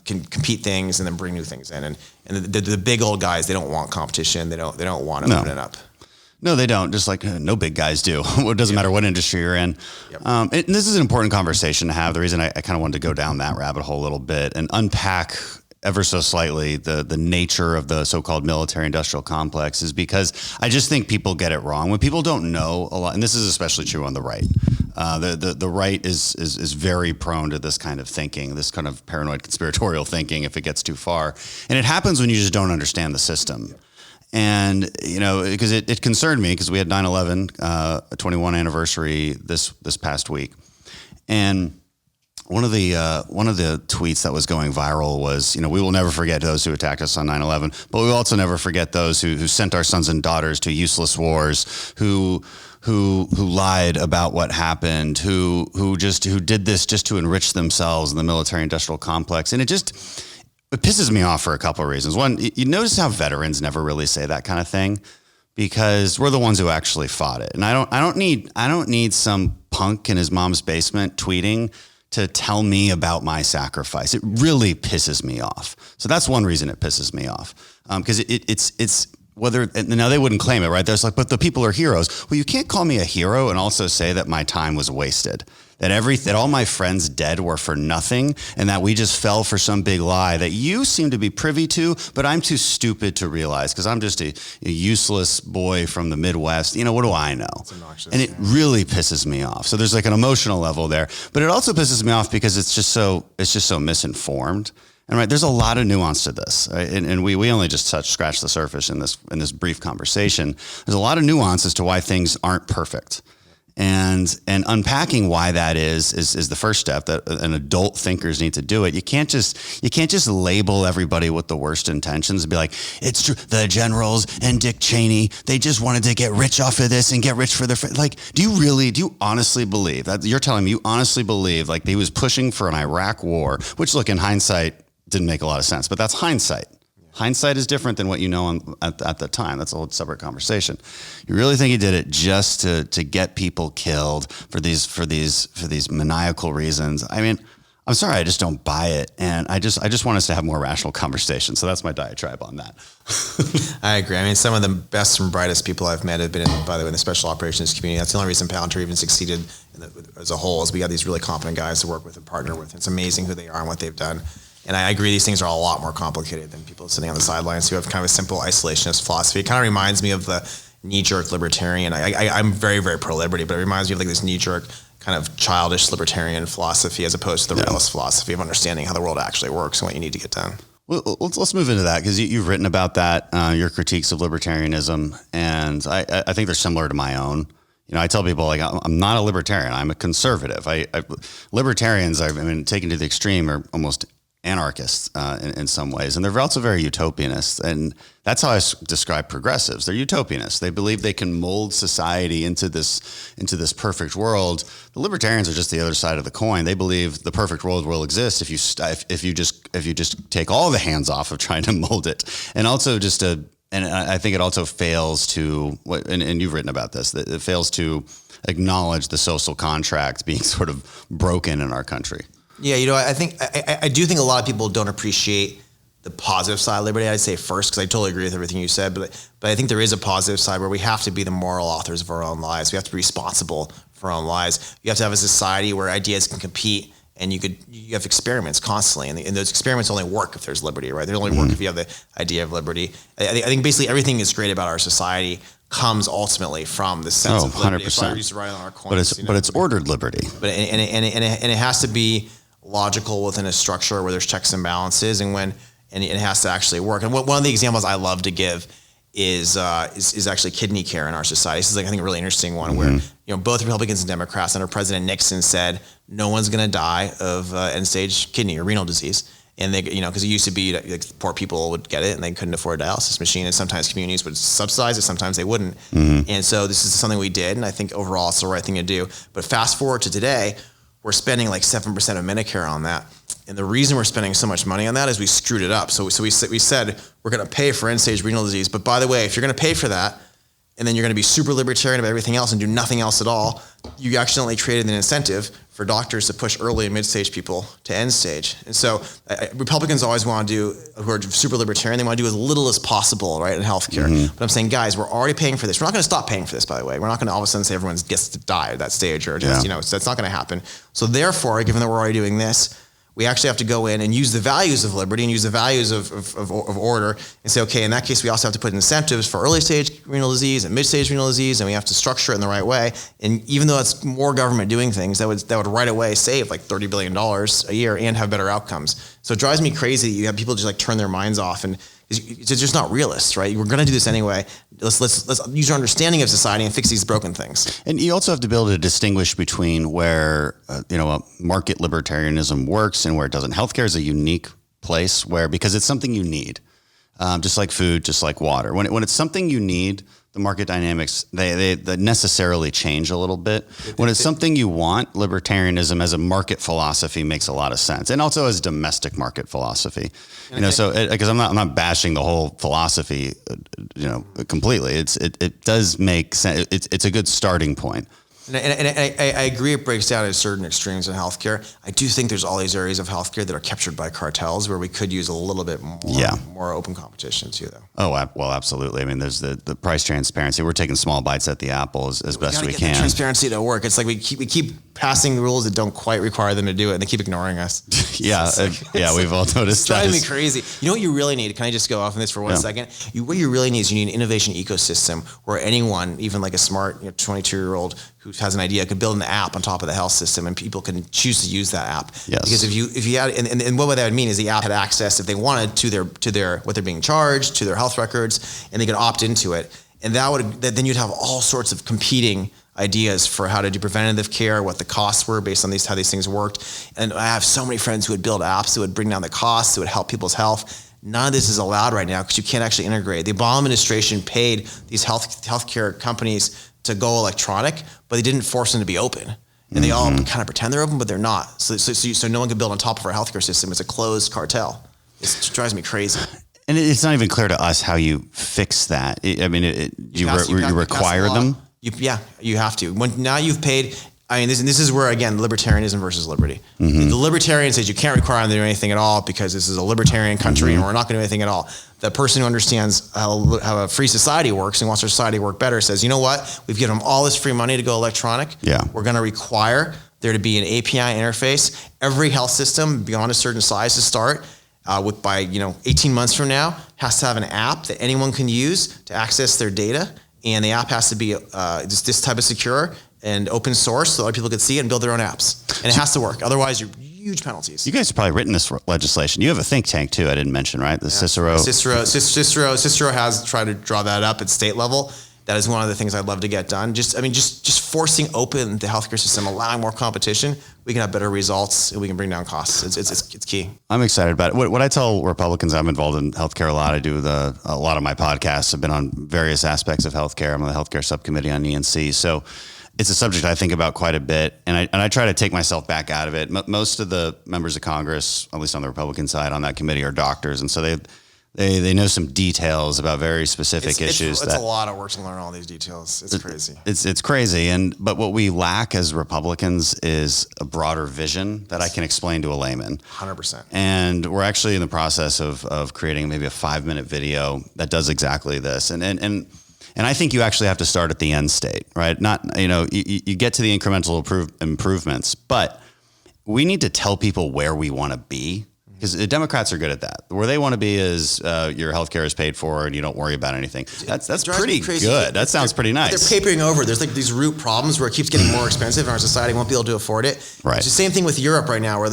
compete things and then bring new things in. And the big old guys, they don't want competition. They don't want to open it up. No, they don't. Just like no big guys do. It doesn't matter what industry you're in. Yep. And this is an important conversation to have. The reason I kind of wanted to go down that rabbit hole a little bit and unpack ever so slightly the nature of the so-called military-industrial complex is because I just think people get it wrong. When people don't know a lot, and this is especially true on the right, the right is very prone to this kind of thinking, this kind of paranoid conspiratorial thinking if it gets too far. And it happens when you just don't understand the system. And, because it concerned me because we had 9/11, a 21 anniversary this past week. And one of the tweets that was going viral was, we will never forget those who attacked us on 9/11, but we will also never forget those who sent our sons and daughters to useless wars, who lied about what happened, who did this just to enrich themselves in the military-industrial complex. And it pisses me off for a couple of reasons. One, you notice how veterans never really say that kind of thing because we're the ones who actually fought it. And I don't need some punk in his mom's basement tweeting to tell me about my sacrifice. It really pisses me off. So that's one reason it pisses me off. Because it's whether, now they wouldn't claim it, right? There's but the people are heroes. Well, you can't call me a hero and also say that my time was wasted. that all my friends dead were for nothing, and that we just fell for some big lie that you seem to be privy to, but I'm too stupid to realize because I'm just a useless boy from the Midwest. You know, what do I know? And it really pisses me off. So there's like an emotional level there, but it also pisses me off because it's just so misinformed. And right, there's a lot of nuance to this, right? And we only just scratched the surface in this brief conversation. There's a lot of nuance as to why things aren't perfect. And unpacking why that is the first step that an adult thinkers need to do it. You can't just label everybody with the worst intentions and be like, it's true. The generals and Dick Cheney, they just wanted to get rich off of this and get rich for their friends. Like, do you honestly believe that you're telling me you honestly believe like he was pushing for an Iraq war, which look in hindsight didn't make a lot of sense, but that's hindsight. Hindsight is different than what you know at the time. That's a whole separate conversation. You really think he did it just to get people killed for these maniacal reasons? I mean, I'm sorry, I just don't buy it, and I just want us to have more rational conversations. So that's my diatribe on that. I agree. I mean, some of the best and brightest people I've met have been by the way, in the special operations community. That's the only reason Palantir even succeeded as a whole is we got these really competent guys to work with and partner with. It's amazing who they are and what they've done. And I agree, these things are a lot more complicated than people sitting on the sidelines who have kind of a simple isolationist philosophy. It kind of reminds me of the knee-jerk libertarian. I'm very, very pro-liberty, but it reminds me of like this knee-jerk kind of childish libertarian philosophy as opposed to the realist philosophy of understanding how the world actually works and what you need to get done. Well, let's move into that because you've written about that, your critiques of libertarianism, and I think they're similar to my own. You know, I tell people like I'm not a libertarian. I'm a conservative. Libertarians, I mean, taken to the extreme, are almost anarchists in some ways, and they're also very utopianists, and that's how I describe progressives. They're utopianists. They believe they can mold society into this perfect world. The libertarians are just the other side of the coin. They believe the perfect world will exist if you just take all the hands off of trying to mold it, and also and I think it also fails to, and you've written about this, that it fails to acknowledge the social contract being sort of broken in our country. Yeah, you know, I do think a lot of people don't appreciate the positive side of liberty. I'd say first, because I totally agree with everything you said, but I think there is a positive side where we have to be the moral authors of our own lives. We have to be responsible for our own lives. You have to have a society where ideas can compete, and you have experiments constantly, and those experiments only work if there's liberty, right? They only work if you have the idea of liberty. I think basically everything that's great about our society comes ultimately from the sense of liberty. 100%. Used to write on our coins, but it's ordered liberty. But it has to be logical within a structure where there's checks and balances, and it has to actually work. And one of the examples I love to give is actually kidney care in our society. This is like, I think, a really interesting one where, you know, both Republicans and Democrats under President Nixon said no one's going to die of end-stage kidney or renal disease. And they, you know, because it used to be like poor people would get it and they couldn't afford a dialysis machine, and sometimes communities would subsidize it, sometimes they wouldn't. And so this is something we did, and I think overall it's the right thing to do. But fast forward to today, we're spending like 7% of Medicare on that. And the reason we're spending so much money on that is we screwed it up. So we said we're going to pay for end-stage renal disease. But by the way, if you're going to pay for that, and then you're going to be super libertarian about everything else and do nothing else at all, you accidentally created an incentive for doctors to push early and mid-stage people to end stage. And so Republicans always want to do, who are super libertarian, they want to do as little as possible, right, in healthcare. But I'm saying, guys, we're already paying for this. We're not going to stop paying for this, by the way. We're not going to all of a sudden say everyone gets to die at that stage, or just, you know, that's not going to happen. So therefore, given that we're already doing this, we actually have to go in and use the values of liberty and use the values of order and say, okay, in that case, we also have to put incentives for early stage renal disease and mid stage renal disease, and we have to structure it in the right way. And even though it's more government doing things, that would right away save like $30 billion a year and have better outcomes. So it drives me crazy that you have people just like turn their minds off, and it's just not realist, right? We're going to do this anyway. Let's use our understanding of society and fix these broken things. And you also have to be able to distinguish between where market libertarianism works and where it doesn't. Healthcare is a unique place because it's something you need, just like food, just like water. When it's something you need, the market dynamics they necessarily change a little bit. When it's something you want, libertarianism as a market philosophy makes a lot of sense, and also as domestic market philosophy. So because I'm not bashing the whole philosophy, completely. It does make sense. It's a good starting point. And I agree it breaks down at certain extremes in healthcare. I do think there's all these areas of healthcare that are captured by cartels where we could use a little bit more open competition too, though. Oh, well, absolutely. I mean, there's the price transparency. We're taking small bites at the apple as best we can. Transparency to work. It's like we keep passing rules that don't quite require them to do it, and they keep ignoring us. We've all noticed it's driving me crazy. You know what you really need? Can I just go off on this for one second? What you really need is you need an innovation ecosystem where anyone, even like a smart 22-year-old who has an idea, could build an app on top of the health system, and people can choose to use that app. Yes. Because if you had, and what that would mean is the app had access, if they wanted, to their what they're being charged, to their health records, and they could opt into it. And then you'd have all sorts of competing ideas for how to do preventative care, what the costs were based on how these things worked. And I have so many friends who would build apps that would bring down the costs, that would help people's health. None of this is allowed right now because you can't actually integrate. The Obama administration paid these healthcare companies to go electronic, but they didn't force them to be open. And they all kind of pretend they're open, but they're not. So no one can build on top of our healthcare system. It's a closed cartel. It drives me crazy. And it's not even clear to us how you fix that. You require them? You have to. Now you've paid. I mean, this is where, again, libertarianism versus liberty. The libertarian says you can't require them to do anything at all because this is a libertarian country and we're not going to do anything at all. The person who understands how a free society works and wants our society to work better says, you know what? We've given them all this free money to go electronic. Yeah. We're going to require there to be an API interface. Every health system beyond a certain size to start by 18 months from now has to have an app that anyone can use to access their data. And the app has to be this type of secure and open source so other people can see it and build their own apps. And it has to work. Otherwise, you're huge penalties. You guys have probably written this legislation. You have a think tank too. I didn't mention, right? Cicero has tried to draw that up at state level. That is one of the things I'd love to get done. Just forcing open the healthcare system, allowing more competition, we can have better results and we can bring down costs. It's key. I'm excited about it. What I tell Republicans, I'm involved in healthcare a lot. I do a lot of my podcasts have been on various aspects of healthcare. I'm on the healthcare subcommittee on ENC. So it's a subject I think about quite a bit. And I try to take myself back out of it. Most of the members of Congress, at least on the Republican side on that committee, are doctors. And so they know some details about very specific issues. It's a lot of work to learn all these details. It's crazy. It's crazy. But what we lack as Republicans is a broader vision that I can explain to a layman. 100%. And we're actually in the process of creating maybe a 5-minute video that does exactly this. And I think you actually have to start at the end state, right? Not, you get to the incremental improvements, but we need to tell people where we want to be. Because the Democrats are good at that. Where they want to be is your healthcare is paid for and you don't worry about anything. That's pretty good. That sounds pretty nice. They're papering over. There's like these root problems where it keeps getting more expensive and our society won't be able to afford it. Right. It's the same thing with Europe right now, where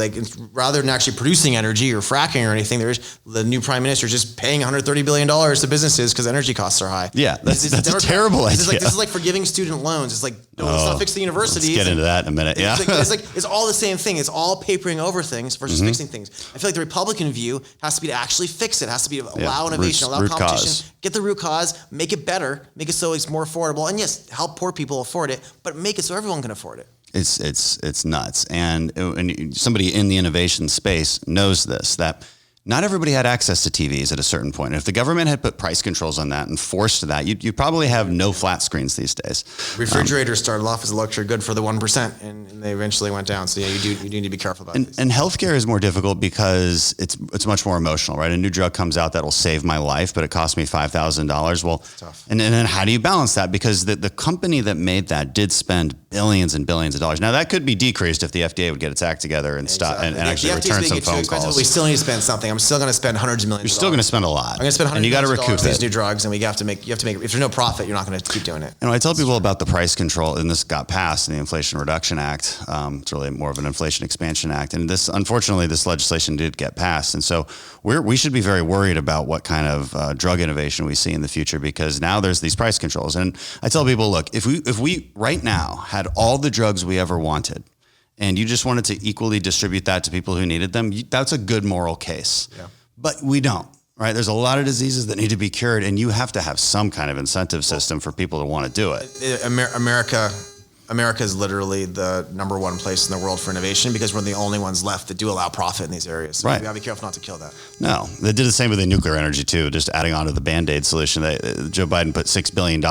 rather than actually producing energy or fracking or anything, the new prime minister is just paying $130 billion to businesses because energy costs are high. Yeah, that's a terrible idea. This is like forgiving student loans. It's like, let's not fix the universities. Let's get into that in a minute. Yeah. It's all the same thing. It's all papering over things versus fixing things. I feel like the Republican view has to be to actually fix it. It has to be to allow innovation, allow competition, get the root cause, make it better, make it so it's more affordable, and yes, help poor people afford it, but make it so everyone can afford it. It's nuts. And somebody in the innovation space knows this, that not everybody had access to TVs at a certain point. And if the government had put price controls on that and forced that, you probably have no flat screens these days. Refrigerators started off as a luxury good for the 1%, and they eventually went down. So you need to be careful about these. And healthcare is more difficult because it's much more emotional, right? A new drug comes out that'll save my life, but it cost me $5,000. Well, tough. And then how do you balance that? Because the company that made that did spend billions and billions of dollars. Now that could be decreased if the FDA would get its act together and stop and actually return some phone calls. We still need to spend something. I'm still going to spend hundreds of millions. You're still going to spend a lot. I'm going to spend hundreds and you got to of recoup these new drugs, and you have to make. If there's no profit, you're not going to keep doing it. And I tell people about the price control, and this got passed in the Inflation Reduction Act. It's really more of an Inflation Expansion Act, and unfortunately this legislation did get passed, and so we should be very worried about what kind of drug innovation we see in the future, because now there's these price controls. And I tell people, look, if we right now had all the drugs we ever wanted, and you just wanted to equally distribute that to people who needed them, that's a good moral case. Yeah. But we don't, right? There's a lot of diseases that need to be cured, and you have to have some kind of incentive system for people to want to do it. America is literally the number one place in the world for innovation because we're the only ones left that do allow profit in these areas. So right. we got to be careful not to kill that. No, they did the same with the nuclear energy too. Just adding on to the Band-Aid solution, Joe Biden put $6 billion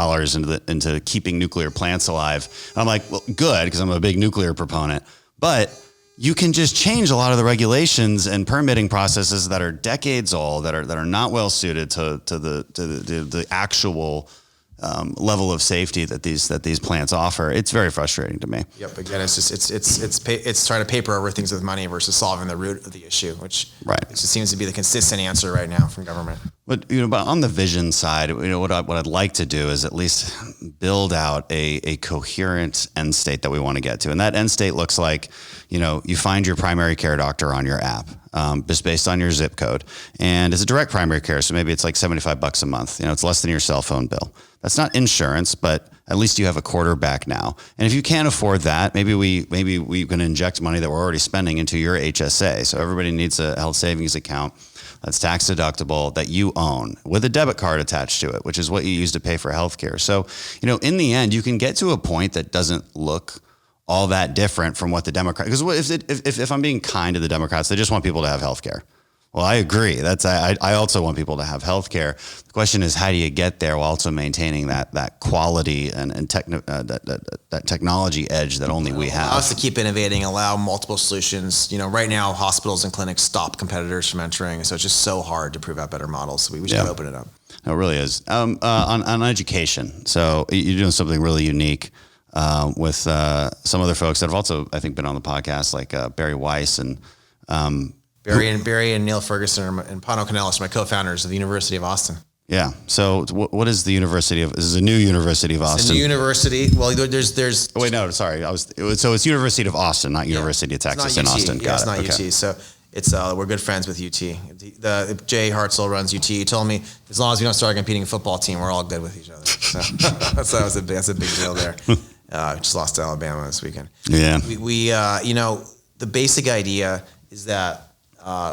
into keeping nuclear plants alive. And I'm like, well, good, because I'm a big nuclear proponent, but you can just change a lot of the regulations and permitting processes that are decades old, that are not well suited to the actual level of safety that these plants offer. It's very frustrating to me. Yep. Again, it's just it's trying to paper over things with money versus solving the root of the issue, which Right. it just seems to be the consistent answer right now from government. But but on the vision side, what I'd like to do is at least build out a coherent end state that we want to get to, and that end state looks like, you find your primary care doctor on your app, just based on your zip code, and it's a direct primary care, so maybe it's like $75 a month. It's less than your cell phone bill. That's not insurance, but at least you have a quarterback now. And if you can't afford that, maybe we can inject money that we're already spending into your HSA. So everybody needs a health savings account that's tax deductible that you own with a debit card attached to it, which is what you use to pay for healthcare. So, in the end, you can get to a point that doesn't look all that different from what the Democrats, because if I'm being kind to the Democrats, they just want people to have healthcare. Well, I agree. I also want people to have healthcare. The question is, how do you get there while also maintaining that quality and that technology edge that only we have? Allow us to keep innovating, allow multiple solutions. Right now, hospitals and clinics stop competitors from entering, so it's just so hard to prove out better models. So we should open it up. No, it really is. On education, so you're doing something really unique with some other folks that have also, I think, been on the podcast, like Barry Weiss and. Barry and Neil Ferguson and Pano Canellis are my co-founders of the University of Austin. Yeah. So what is the University of? This is a new University of Austin. It's a new university. Well, there's. Oh, wait, no, sorry. So it's University of Austin, not University of Texas in Austin. Yeah, it's not UT. So it's we're good friends with UT. Jay Hartzell runs UT. He told me as long as we don't start competing football team, we're all good with each other. So that's a big deal there. Just lost to Alabama this weekend. Yeah. We the basic idea is that.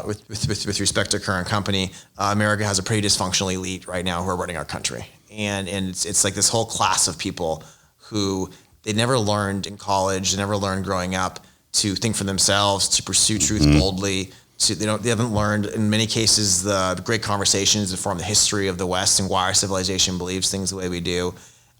With respect to current company, America has a pretty dysfunctional elite right now who are running our country, and it's like this whole class of people who they never learned in college, they never learned growing up to think for themselves, to pursue truth boldly. They haven't learned in many cases the great conversations that form the history of the West and why our civilization believes things the way we do,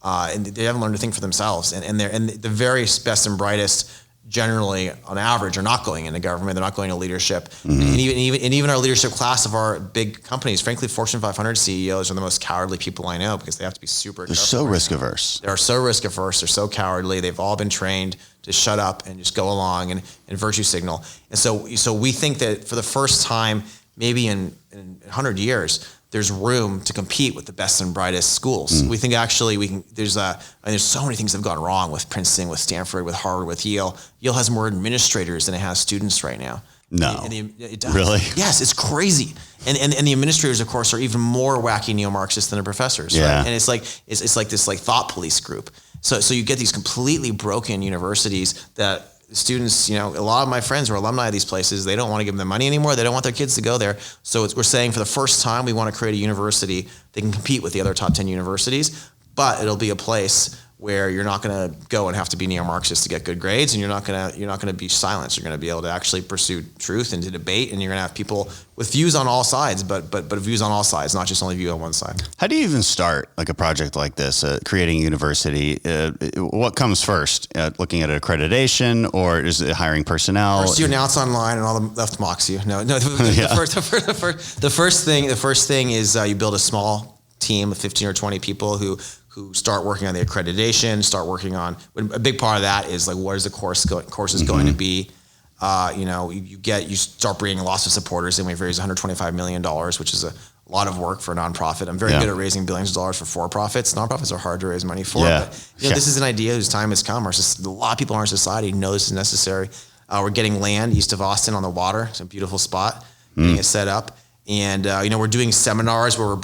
and they haven't learned to think for themselves. And the very best and brightest. Generally, on average, are not going into government. They're not going to leadership, and even our leadership class of our big companies. Frankly, Fortune 500 CEOs are the most cowardly people I know because they have to be super. They're so risk averse. They're so risk averse. They're so cowardly. They've all been trained to shut up and just go along and virtue signal. And so we think that for the first time, maybe in 100 years. There's room to compete with the best and brightest schools. We think actually we can. There's so many things that have gone wrong with Princeton, with Stanford, with Harvard, with Yale. Yale has more administrators than it has students right now. No, it does. Really? Yes, it's crazy. And the administrators, of course, are even more wacky neo-Marxist than the professors. Yeah. Right? And it's like this thought police group. So you get these completely broken universities that. Students, a lot of my friends who are alumni of these places, they don't want to give them the money anymore. They don't want their kids to go there. So we're saying for the first time, we want to create a university that can compete with the other top 10 universities, but it'll be a place where you're not going to go and have to be neo-Marxist to get good grades, and you're not going to be silenced. You're going to be able to actually pursue truth and to debate, and you're going to have people with views on all sides, but views on all sides, not just only view on one side. How do you even start like a project like this, creating a university? What comes first? Looking at accreditation, or is it hiring personnel? First, you announce online, and all the left mocks you. No. The first thing is you build a small team of 15 or 20 people who start working on the accreditation, start working on, a big part of that is like, what is the course is going to be? You start bringing lots of supporters in. We've raised $125 million, which is a lot of work for a nonprofit. I'm very good at raising billions of dollars for for-profits. Nonprofits are hard to raise money for, but this is an idea whose time has come. A lot of people in our society know this is necessary. We're getting land east of Austin on the water. It's a beautiful spot, getting it set up. And, we're doing seminars where we're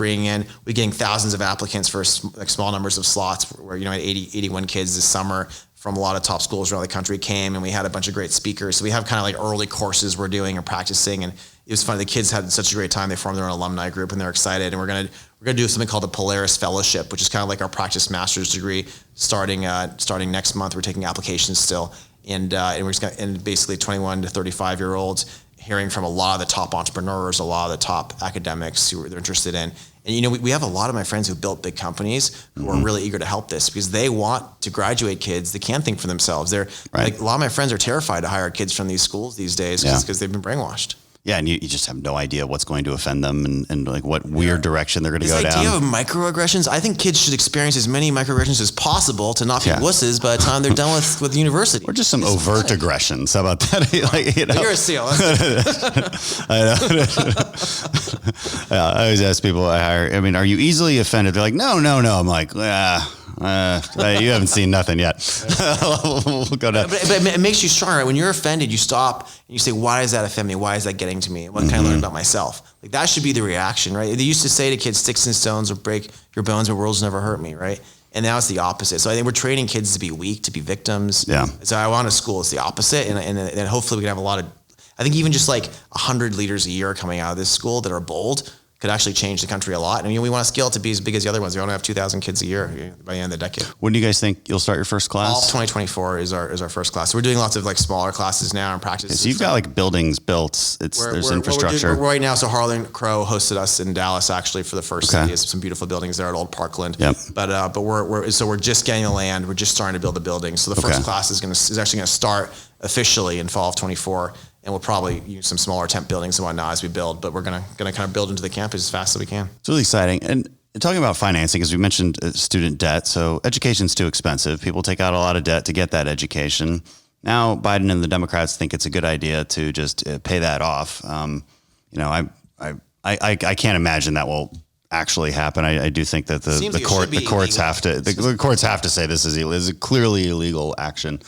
getting thousands of applicants for small numbers of slots where, 81 kids this summer from a lot of top schools around the country came, and we had a bunch of great speakers. So we have kind of like early courses we're doing and practicing. And it was fun. The kids had such a great time. They formed their own alumni group and they're excited. And we're going to do something called the Polaris Fellowship, which is kind of like our practice master's degree starting next month. We're taking applications still. And we're just and basically 21 to 35 year olds, hearing from a lot of the top entrepreneurs, a lot of the top academics who they're interested in. And, we have a lot of my friends who built big companies who are really eager to help this because they want to graduate kids that can think for themselves. They're like, a lot of my friends are terrified to hire kids from these schools these days because they've been brainwashed. Yeah, and you just have no idea what's going to offend them and like what weird direction they're going to go down. This idea of microaggressions, I think kids should experience as many microaggressions as possible to not be wusses by the time they're done with university. Or just some overt aggressions. How about that? Like, you know. You're a SEAL. I know. I always ask people I hire, I mean, are you easily offended? They're like, no. I'm like, you haven't seen nothing yet. We'll go down. But it makes you stronger. Right? When you're offended, you stop and you say, why does that offend me? Why is that getting to me? What can I learn about myself? Like that should be the reaction, right? They used to say to kids, sticks and stones will break your bones, but words never hurt me, right? And now it's the opposite. So I think we're training kids to be weak, to be victims. Yeah. So I want a school, it's the opposite. And hopefully we can have a lot of, I think even just like 100 leaders a year coming out of this school that are bold could actually change the country a lot. I mean, we want to scale it to be as big as the other ones. We only have 2,000 kids a year by the end of the decade. When do you guys think you'll start your first class? All of 2024 is our first class. So we're doing lots of like smaller classes now and practices. So you've got like buildings built. There's infrastructure. We're right now, so Harlan Crow hosted us in Dallas actually for the first city. It's some beautiful buildings there at Old Parkland. Yep. But we're just getting the land. We're just starting to build the building. So the first class is actually going to start officially in fall of 24. And we'll probably use some smaller temp buildings and whatnot as we build, but we're gonna kind of build into the campus as fast as we can. It's really exciting. And talking about financing, as we mentioned, student debt. So education's too expensive. People take out a lot of debt to get that education. Now Biden and the Democrats think it's a good idea to just pay that off. I can't imagine that will actually happen. I do think that the courts have to say this is a clearly illegal action.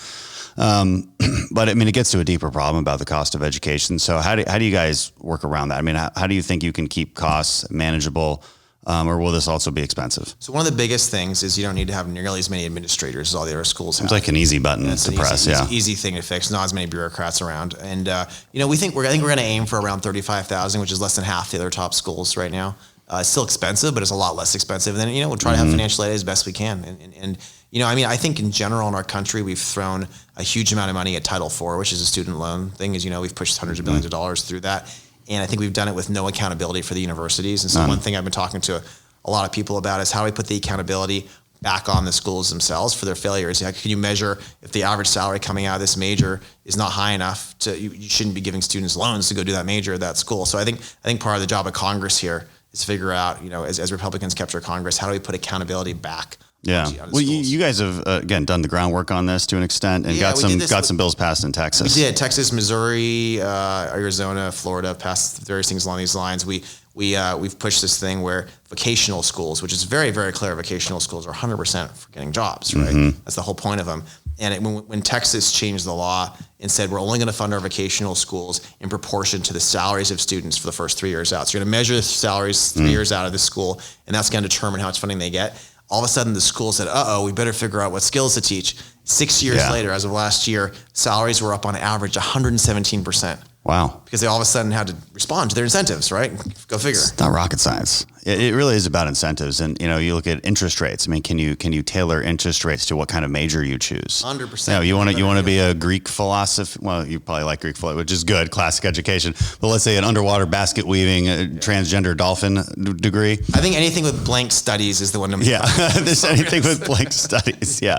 But I mean, it gets to a deeper problem about the cost of education. So how do you guys work around that? I mean, how do you think you can keep costs manageable, or will this also be expensive? So one of the biggest things is you don't need to have nearly as many administrators as all the other schools have. It's like an easy button to press. Easy thing to fix. Not as many bureaucrats around. And I think we're going to aim for around 35,000, which is less than half the other top schools right now. It's still expensive, but it's a lot less expensive. And then, we'll try to have financial aid as best we can. And I think in general in our country, we've thrown a huge amount of money at Title IV, which is a student loan thing. As you know, we've pushed hundreds of billions of dollars through that. And I think we've done it with no accountability for the universities. And so one thing I've been talking to a lot of people about is how do we put the accountability back on the schools themselves for their failures? Can you measure if the average salary coming out of this major is not high enough you shouldn't be giving students loans to go do that major at that school. So I think part of the job of Congress here is to figure out, as Republicans capture Congress, how do we put accountability back? Yeah. Well, you guys have again done the groundwork on this to an extent, and got some bills passed in Texas. We did. Texas, Missouri, Arizona, Florida passed various things along these lines. We've pushed this thing where vocational schools, which is very, very clear, vocational schools are 100% for getting jobs, right? Mm-hmm. That's the whole point of them. And when Texas changed the law and said we're only going to fund our vocational schools in proportion to the salaries of students for the first 3 years out. So you're going to measure the salaries 3 years out of the school, and that's going to determine how much funding they get. All of a sudden, the school said, we better figure out what skills to teach. 6 years later, as of last year, salaries were up on average 117%. Wow. Because they all of a sudden had to respond to their incentives, right? Go figure. It's not rocket science. It really is about incentives. And, you look at interest rates. I mean, can you tailor interest rates to what kind of major you choose? 100%. You want to be a Greek philosopher? Well, you probably like Greek philosophy, which is good, classic education. But let's say an underwater basket weaving, transgender dolphin degree. I think anything with blank studies is the one to make. Yeah, there's anything with blank studies. Yeah.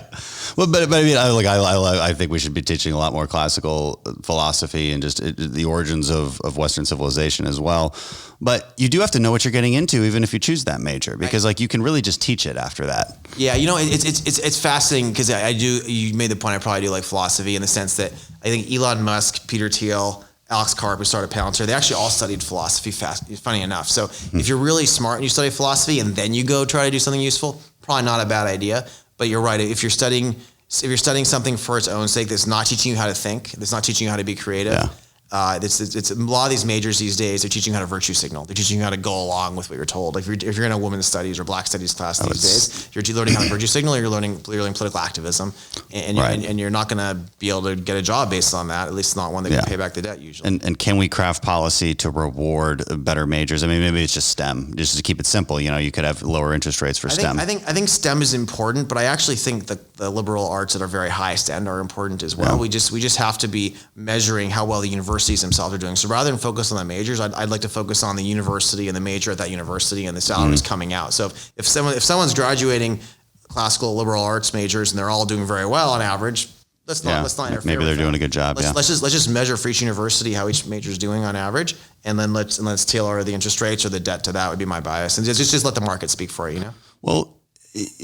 Well, but I mean, I think we should be teaching a lot more classical philosophy and just the origins of Western civilization as well. But you do have to know what you're getting into, even if you choose that major, because you can really just teach it after that. Yeah, it's fascinating because you made the point. I probably do like philosophy in the sense that I think Elon Musk, Peter Thiel, Alex Karp, who started Palantir, they actually all studied philosophy funny enough. So if you're really smart and you study philosophy and then you go try to do something useful, probably not a bad idea. But you're right. If you're studying something for its own sake, that's not teaching you how to think, that's not teaching you how to be creative. Yeah. It's a lot of these majors these days. They're teaching you how to virtue signal. They're teaching you how to go along with what you're told. Like if you're in a women's studies or black studies class these days, you're learning how to virtue signal. Or you're learning political activism, and you're not going to be able to get a job based on that. At least not one that can pay back the debt usually. And can we craft policy to reward better majors? I mean, maybe it's just STEM, just to keep it simple. You could have lower interest rates for STEM. I think STEM is important, but I actually think the liberal arts that are very highest end are important as well. Yeah. We just have to be measuring how well the universities themselves are doing. So rather than focus on the majors, I'd like to focus on the university and the major at that university and the salaries coming out. So if someone's graduating classical liberal arts majors and they're all doing very well on average, let's not interfere. Maybe they're with doing that. a good job. Let's just measure for each university how each major is doing on average, and then let's tailor the interest rates or the debt to that would be my bias, and just let the market speak for you. Well,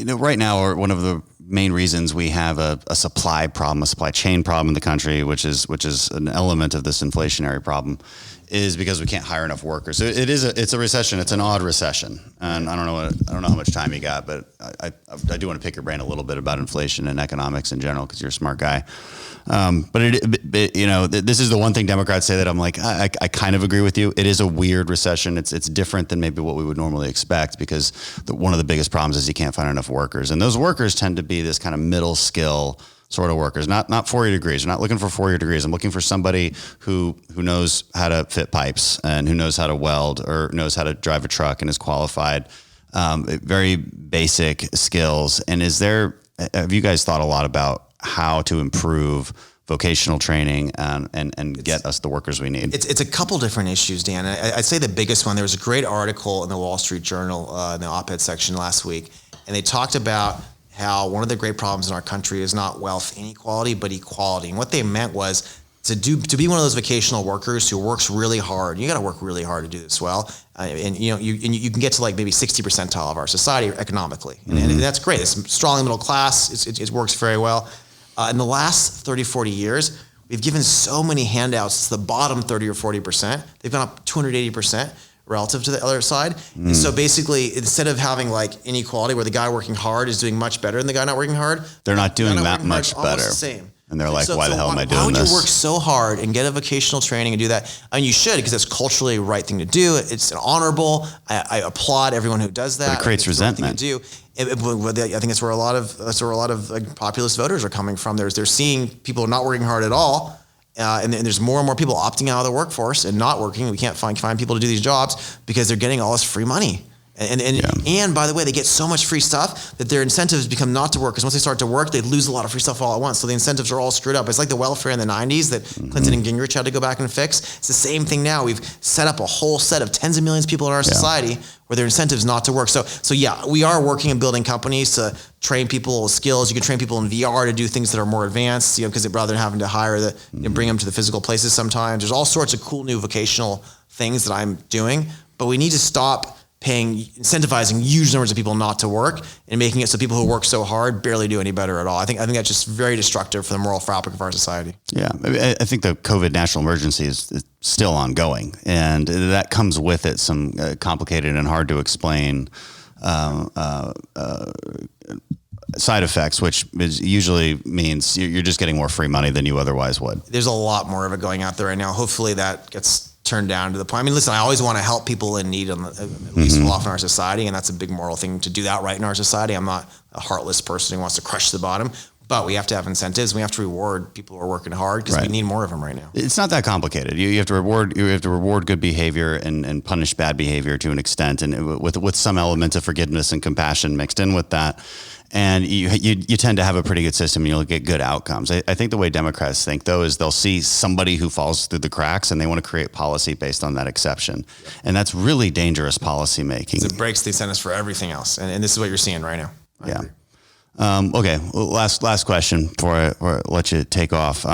right now, one of the main reasons we have a supply problem, a supply chain problem in the country, which is an element of this inflationary problem, is because we can't hire enough workers. So it's a recession. It's an odd recession, and I don't know how much time you got, but I do want to pick your brain a little bit about inflation and economics in general because you're a smart guy. But this is the one thing Democrats say that I'm like, I kind of agree with you. It is a weird recession. It's different than maybe what we would normally expect because one of the biggest problems is you can't find enough workers, and those workers tend to be this kind of middle skill sort of workers, not 4-year degrees. I'm not looking for 4-year degrees. I'm looking for somebody who knows how to fit pipes and who knows how to weld or knows how to drive a truck and is qualified. Very basic skills. And have you guys thought a lot about how to improve vocational training and get us the workers we need? It's a couple different issues, Dan. I'd say the biggest one, there was a great article in the Wall Street Journal in the op-ed section last week, and they talked about how one of the great problems in our country is not wealth inequality, but equality. And what they meant was to be one of those vocational workers who works really hard. You got to work really hard to do this well, and you can get to like maybe 60th percentile of our society economically, and that's great. It's strong middle class. It works very well. In the last 30, 40 years, we've given so many handouts to the bottom 30 or 40%. They've gone up 280%. Relative to the other side. And so basically, instead of having like inequality where the guy working hard is doing much better than the guy not working hard, they're not doing that much better. Almost the same. And they're like, why the hell am I doing this? Why would you work so hard and get a vocational training and do that? I mean, you should, because that's culturally the right thing to do. It's honorable. I applaud everyone who does that. But it creates resentment. I think that's where a lot of like, populist voters are coming from. They're seeing people not working hard at all. And there's more and more people opting out of the workforce and not working. We can't find people to do these jobs because they're getting all this free money. And by the way, they get so much free stuff that their incentives become not to work, because once they start to work, they lose a lot of free stuff all at once. So the incentives are all screwed up. It's like the welfare in the 90s that Clinton and Gingrich had to go back and fix. It's the same thing now. We've set up a whole set of tens of millions of people in our society where their incentives not to work. So yeah, we are working and building companies to train people with skills. You can train people in VR to do things that are more advanced, because rather than having to hire bring them to the physical places sometimes. There's all sorts of cool new vocational things that I'm doing, but we need to stop incentivizing huge numbers of people not to work and making it so people who work so hard barely do any better at all. I think that's just very destructive for the moral fabric of our society. Yeah, I think the COVID national emergency is still ongoing, and that comes with it some complicated and hard to explain side effects, which usually means you're just getting more free money than you otherwise would. There's a lot more of it going out there right now. Hopefully that gets turned down to the point. I mean, listen, I always want to help people in need, at least often in our society, and that's a big moral thing to do that right in our society. I'm not a heartless person who wants to crush the bottom, but we have to have incentives. We have to reward people who are working hard because we need more of them right now. It's not that complicated. You have to reward good behavior and punish bad behavior to an extent, and with some element of forgiveness and compassion mixed in with that. And you tend to have a pretty good system, and you'll get good outcomes. I think the way Democrats think, though, is they'll see somebody who falls through the cracks, and they want to create policy based on that exception. Yep. And that's really dangerous policy making. It breaks the incentives for everything else. And this is what you're seeing right now. Okay. Well, last question before I let you take off.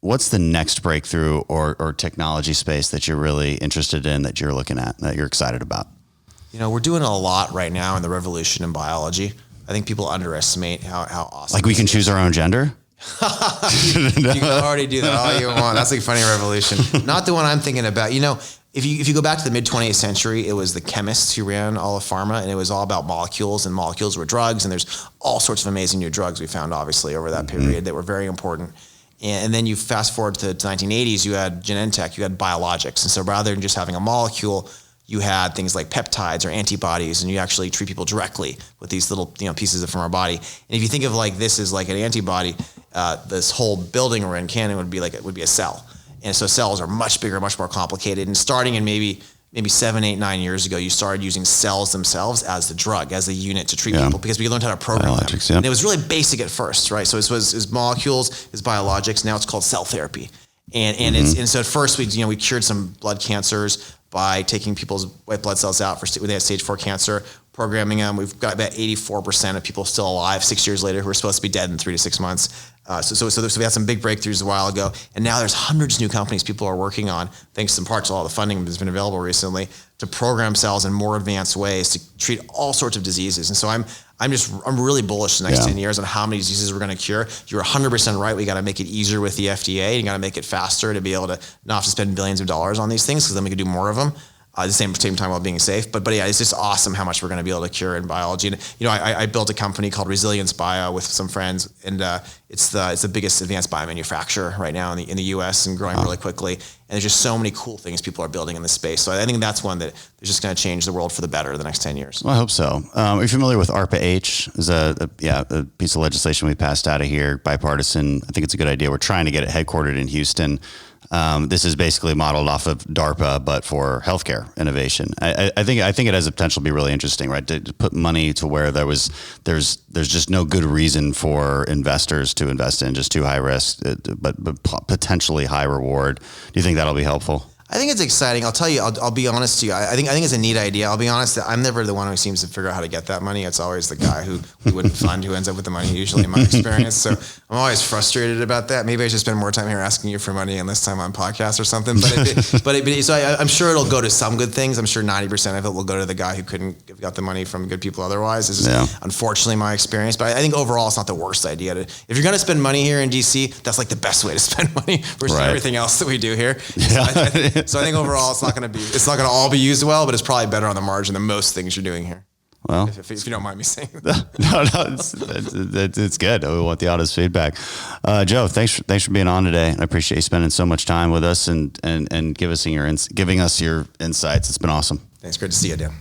What's the next breakthrough or technology space that you're really interested in, that you're looking at, that you're excited about? We're doing a lot right now in the revolution in biology. I think people underestimate how awesome. Like we can choose our own gender? You can already do that all you want. That's like funny revolution. Not the one I'm thinking about. If you go back to the mid 20th century, it was the chemists who ran all of pharma, and it was all about molecules, and molecules were drugs. And there's all sorts of amazing new drugs we found, obviously, over that period that were very important. And then you fast forward to the 1980s, you had Genentech, you had biologics. And so rather than just having a molecule, you had things like peptides or antibodies, and you actually treat people directly with these little pieces from our body. And if you think of like this as like an antibody, this whole building we're in, Cannon, would be a cell. And so cells are much bigger, much more complicated. And starting in maybe 7, 8, 9 years ago, you started using cells themselves as the drug, as the unit to treat people, because we learned how to program them. Yeah. And it was really basic at first, right? So it was molecules, it's biologics. Now it's called cell therapy. And so at first we cured some blood cancers, by taking people's white blood cells out when they have stage 4 cancer, programming them. We've got about 84% of people still alive 6 years later who are supposed to be dead in 3 to 6 months. So we had some big breakthroughs a while ago, and now there's hundreds of new companies people are working on, thanks in part to all the funding that's been available recently, to program cells in more advanced ways to treat all sorts of diseases. And so I'm really bullish the next 10 years on how many diseases we're going to cure. You're 100% right. We got to make it easier with the FDA. You got to make it faster to be able to not have to spend billions of dollars on these things, because then we can do more of them. At the same time while being safe. But yeah, it's just awesome how much we're going to be able to cure in biology. And I built a company called Resilience Bio with some friends, and it's the biggest advanced biomanufacturer right now in the U.S. and growing really quickly. And there's just so many cool things people are building in this space. So I think that's one that is just going to change the world for the better the next 10 years. Well, I hope so. Are you familiar with ARPA-H? It's a piece of legislation we passed out of here, bipartisan. I think it's a good idea. We're trying to get it headquartered in Houston. This is basically modeled off of DARPA, but for healthcare innovation. I think it has the potential to be really interesting, right? To put money to where there's just no good reason for investors to invest in, just too high risk, but potentially high reward. Do you think that'll be helpful? I think it's exciting. I'll tell you. I'll be honest to you. I think it's a neat idea. I'll be honest. I'm never the one who seems to figure out how to get that money. It's always the guy who we wouldn't fund who ends up with the money. Usually, in my experience. So I'm always frustrated about that. Maybe I should spend more time here asking you for money and less time on podcasts or something. I'm sure it'll go to some good things. I'm sure 90% of it will go to the guy who couldn't have got the money from good people otherwise. This is unfortunately my experience. But I think overall, it's not the worst idea. If you're going to spend money here in DC, that's like the best way to spend money versus everything else that we do here. Yeah. So I think overall, it's not going to all be used well, but it's probably better on the margin than most things you're doing here. Well, if you don't mind me saying that. No, it's good. We want the honest feedback. Joe, thanks for being on today. I appreciate you spending so much time with us and giving us your insights. It's been awesome. Thanks. Great to see you, Dan.